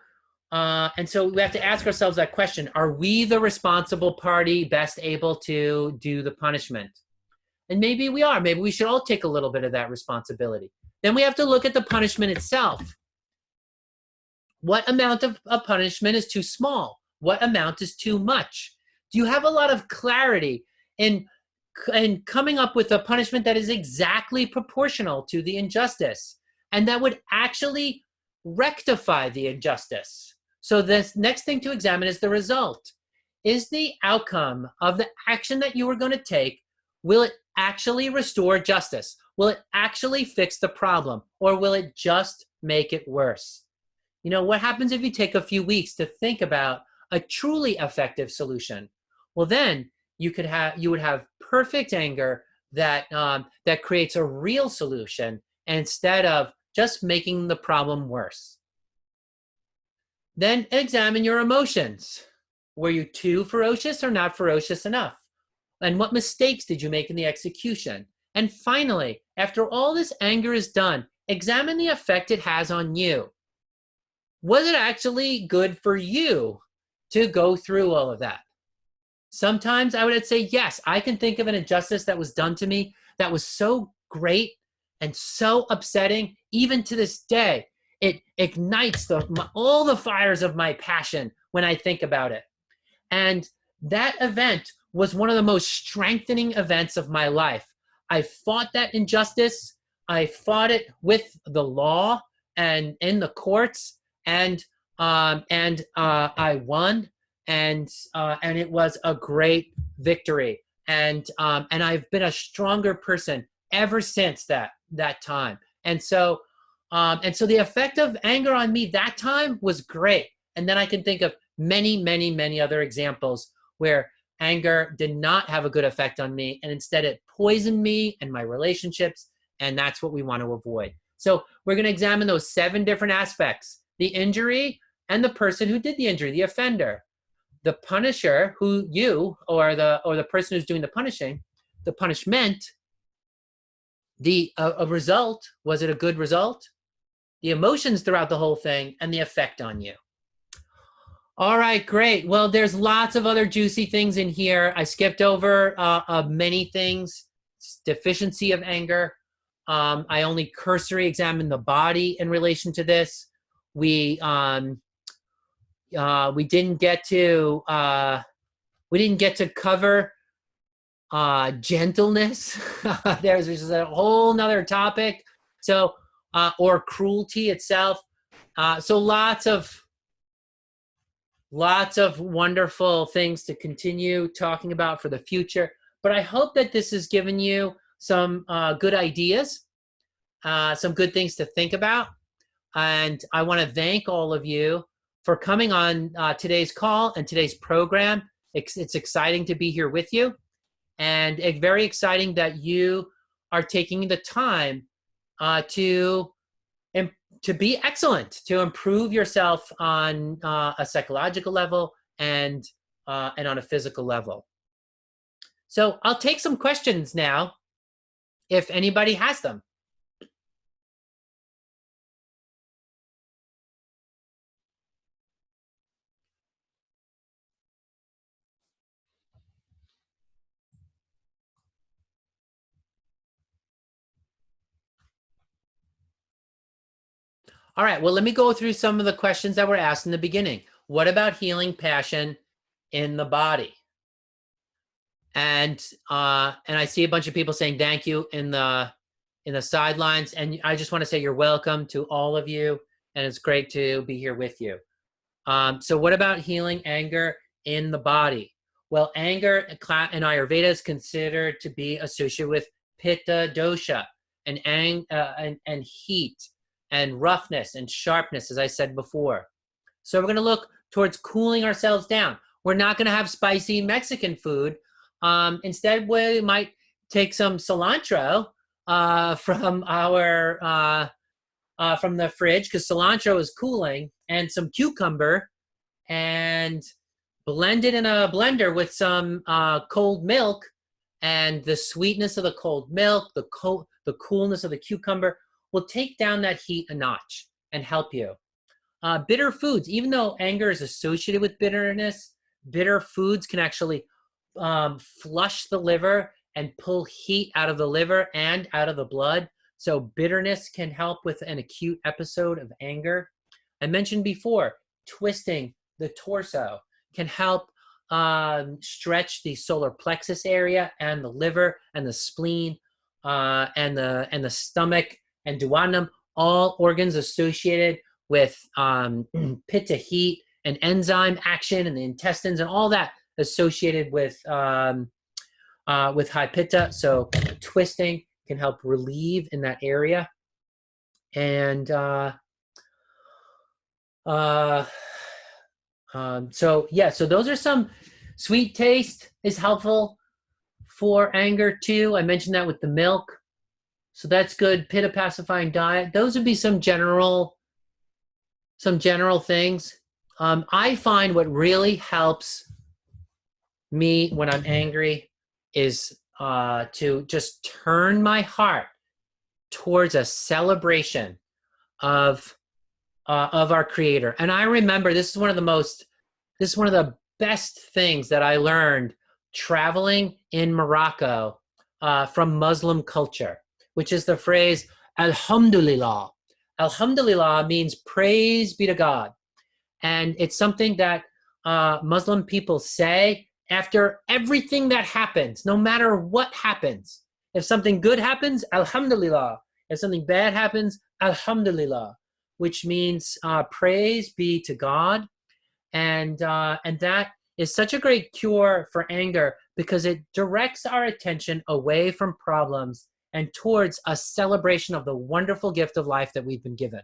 And so we have to ask ourselves that question: are we the responsible party best able to do the punishment? And maybe we are. Maybe we should all take a little bit of that responsibility. Then we have to look at the punishment itself. What amount of punishment is too small? What amount is too much? Do you have a lot of clarity in coming up with a punishment that is exactly proportional to the injustice and that would actually rectify the injustice? So the next thing to examine is the result. Is the outcome of the action that you are going to take, will it actually restore justice? Will it actually fix the problem? Or will it just make it worse? You know, what happens if you take a few weeks to think about a truly effective solution? Well, then you would have perfect anger that that creates a real solution instead of just making the problem worse. Then examine your emotions. Were you too ferocious or not ferocious enough? And what mistakes did you make in the execution? And finally, after all this anger is done, examine the effect it has on you. Was it actually good for you to go through all of that? Sometimes I would say, yes, I can think of an injustice that was done to me that was so great and so upsetting, even to this day. It ignites all the fires of my passion when I think about it. And that event was one of the most strengthening events of my life. I fought that injustice. I fought it with the law and in the courts, and I won, and it was a great victory. And I've been a stronger person ever since that time. And so the effect of anger on me that time was great. And then I can think of many, many, many other examples where anger did not have a good effect on me, and instead it poisoned me and my relationships, and that's what we want to avoid. So we're going to examine those 7 different aspects: the injury and the person who did the injury, the offender, the punisher, who you or the person who's doing the punishing, the punishment, the a result, was it a good result, the emotions throughout the whole thing, and the effect on you. All right, great. Well, there's lots of other juicy things in here. I skipped over many things. Deficiency of anger. I only cursory examined the body in relation to this. We didn't get to cover gentleness. There's just a whole nother topic. So or cruelty itself. So lots of wonderful things to continue talking about for the future. But I hope that this has given you some good ideas, some good things to think about. And I want to thank all of you for coming on today's call and today's program. It's exciting to be here with you. And it's very exciting that you are taking the time to be excellent, to improve yourself on a psychological level and on a physical level. So I'll take some questions now, if anybody has them. All right, well, let me go through some of the questions that were asked in the beginning. What about healing passion in the body? And I see a bunch of people saying thank you in the sidelines, and I just want to say you're welcome to all of you, and it's great to be here with you. So what about healing anger in the body? Well, anger in Ayurveda is considered to be associated with pitta dosha and heat and roughness and sharpness, as I said before. So we're going to look towards cooling ourselves down. We're not going to have spicy Mexican food. Instead, we might take some cilantro from the fridge, because cilantro is cooling, and some cucumber, and blend it in a blender with some cold milk, and the sweetness of the cold milk, the coolness of the cucumber will take down that heat a notch and help you. bitter foods, even though anger is associated with bitterness, bitter foods can actually flush the liver and pull heat out of the liver and out of the blood. So bitterness can help with an acute episode of anger. I mentioned before, twisting the torso can help stretch the solar plexus area and the liver and the spleen and the stomach and duodenum, all organs associated with pitta heat and enzyme action in the intestines and all that associated with high pitta. So twisting can help relieve in that area. And so those are some. Sweet taste is helpful for anger too. I mentioned that with the milk. So that's good. Pitta pacifying diet. Those would be some general things. I find what really helps me when I'm angry is to just turn my heart towards a celebration of our Creator. And I remember this is one of the best things that I learned traveling in Morocco from Muslim culture, which is the phrase Alhamdulillah. Alhamdulillah means praise be to God. And it's something that Muslim people say after everything that happens, no matter what happens. If something good happens, Alhamdulillah. If something bad happens, Alhamdulillah, which means praise be to God. And that is such a great cure for anger because it directs our attention away from problems and towards a celebration of the wonderful gift of life that we've been given.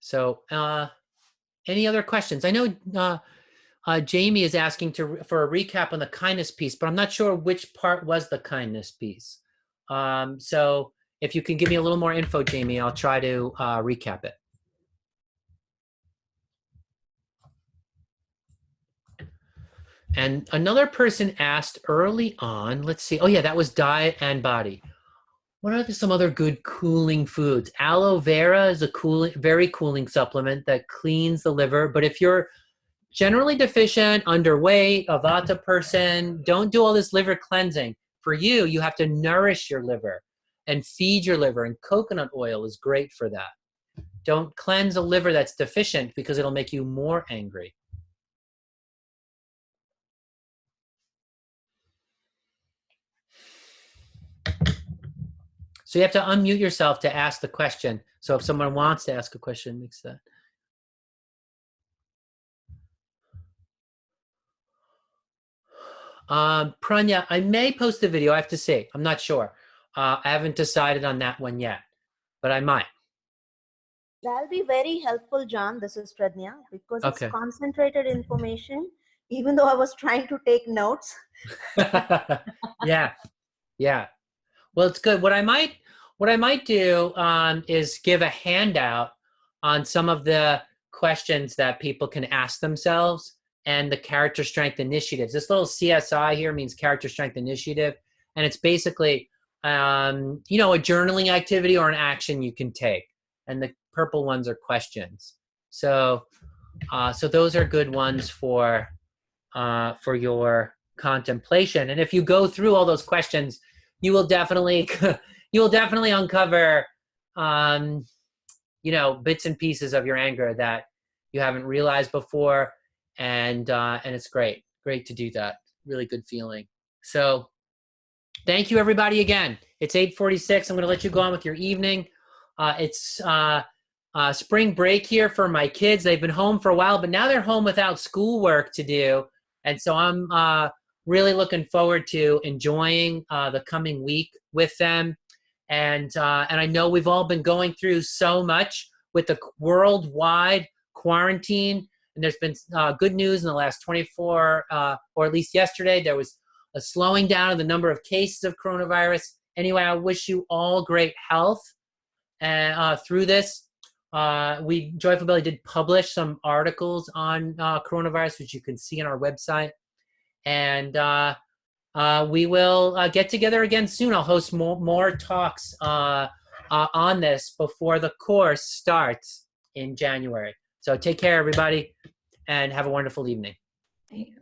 So any other questions? I know Jamie is asking for a recap on the kindness piece, but I'm not sure which part was the kindness piece. So if you can give me a little more info, Jamie, I'll try to recap it. And another person asked early on, let's see. Oh yeah, that was diet and body. What are some other good cooling foods? Aloe vera is a very cooling supplement that cleans the liver. But if you're generally deficient, underweight, a Vata person, don't do all this liver cleansing. For you, you have to nourish your liver and feed your liver, and coconut oil is great for that. Don't cleanse a liver that's deficient because it'll make you more angry. So you have to unmute yourself to ask the question. So if someone wants to ask a question, makes that. Pranya, I may post the video. I have to see. I'm not sure. I haven't decided on that one yet, but I might. That'll be very helpful, John. This is Pradnya, because it's concentrated information, even though I was trying to take notes. Yeah. Well, it's good. What I might do is give a handout on some of the questions that people can ask themselves and the character strength initiatives. This little CSI here means character strength initiative, and it's basically a journaling activity or an action you can take. And the purple ones are questions. So those are good ones for your contemplation. And if you go through all those questions, you will definitely uncover bits and pieces of your anger that you haven't realized before, and it's great to do that. Really good feeling. So thank you everybody again. It's 8:46. I'm going to let you go on with your evening. It's spring break here for my kids. They've been home for a while, but now they're home without schoolwork to do, and so I'm really looking forward to enjoying the coming week with them. And I know we've all been going through so much with the worldwide quarantine, and there's been good news in the last 24, or at least yesterday, there was a slowing down of the number of cases of coronavirus. Anyway, I wish you all great health through this. Joyful Belly did publish some articles on coronavirus, which you can see on our website. And we will get together again soon. I'll host more talks on this before the course starts in January. So take care, everybody, and have a wonderful evening.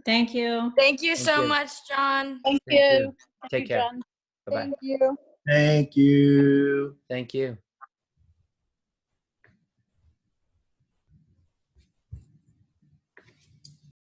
Thank you. Thank you so much, John. Thank you. Take care. John. Bye-bye. Thank you. Thank you. Thank you.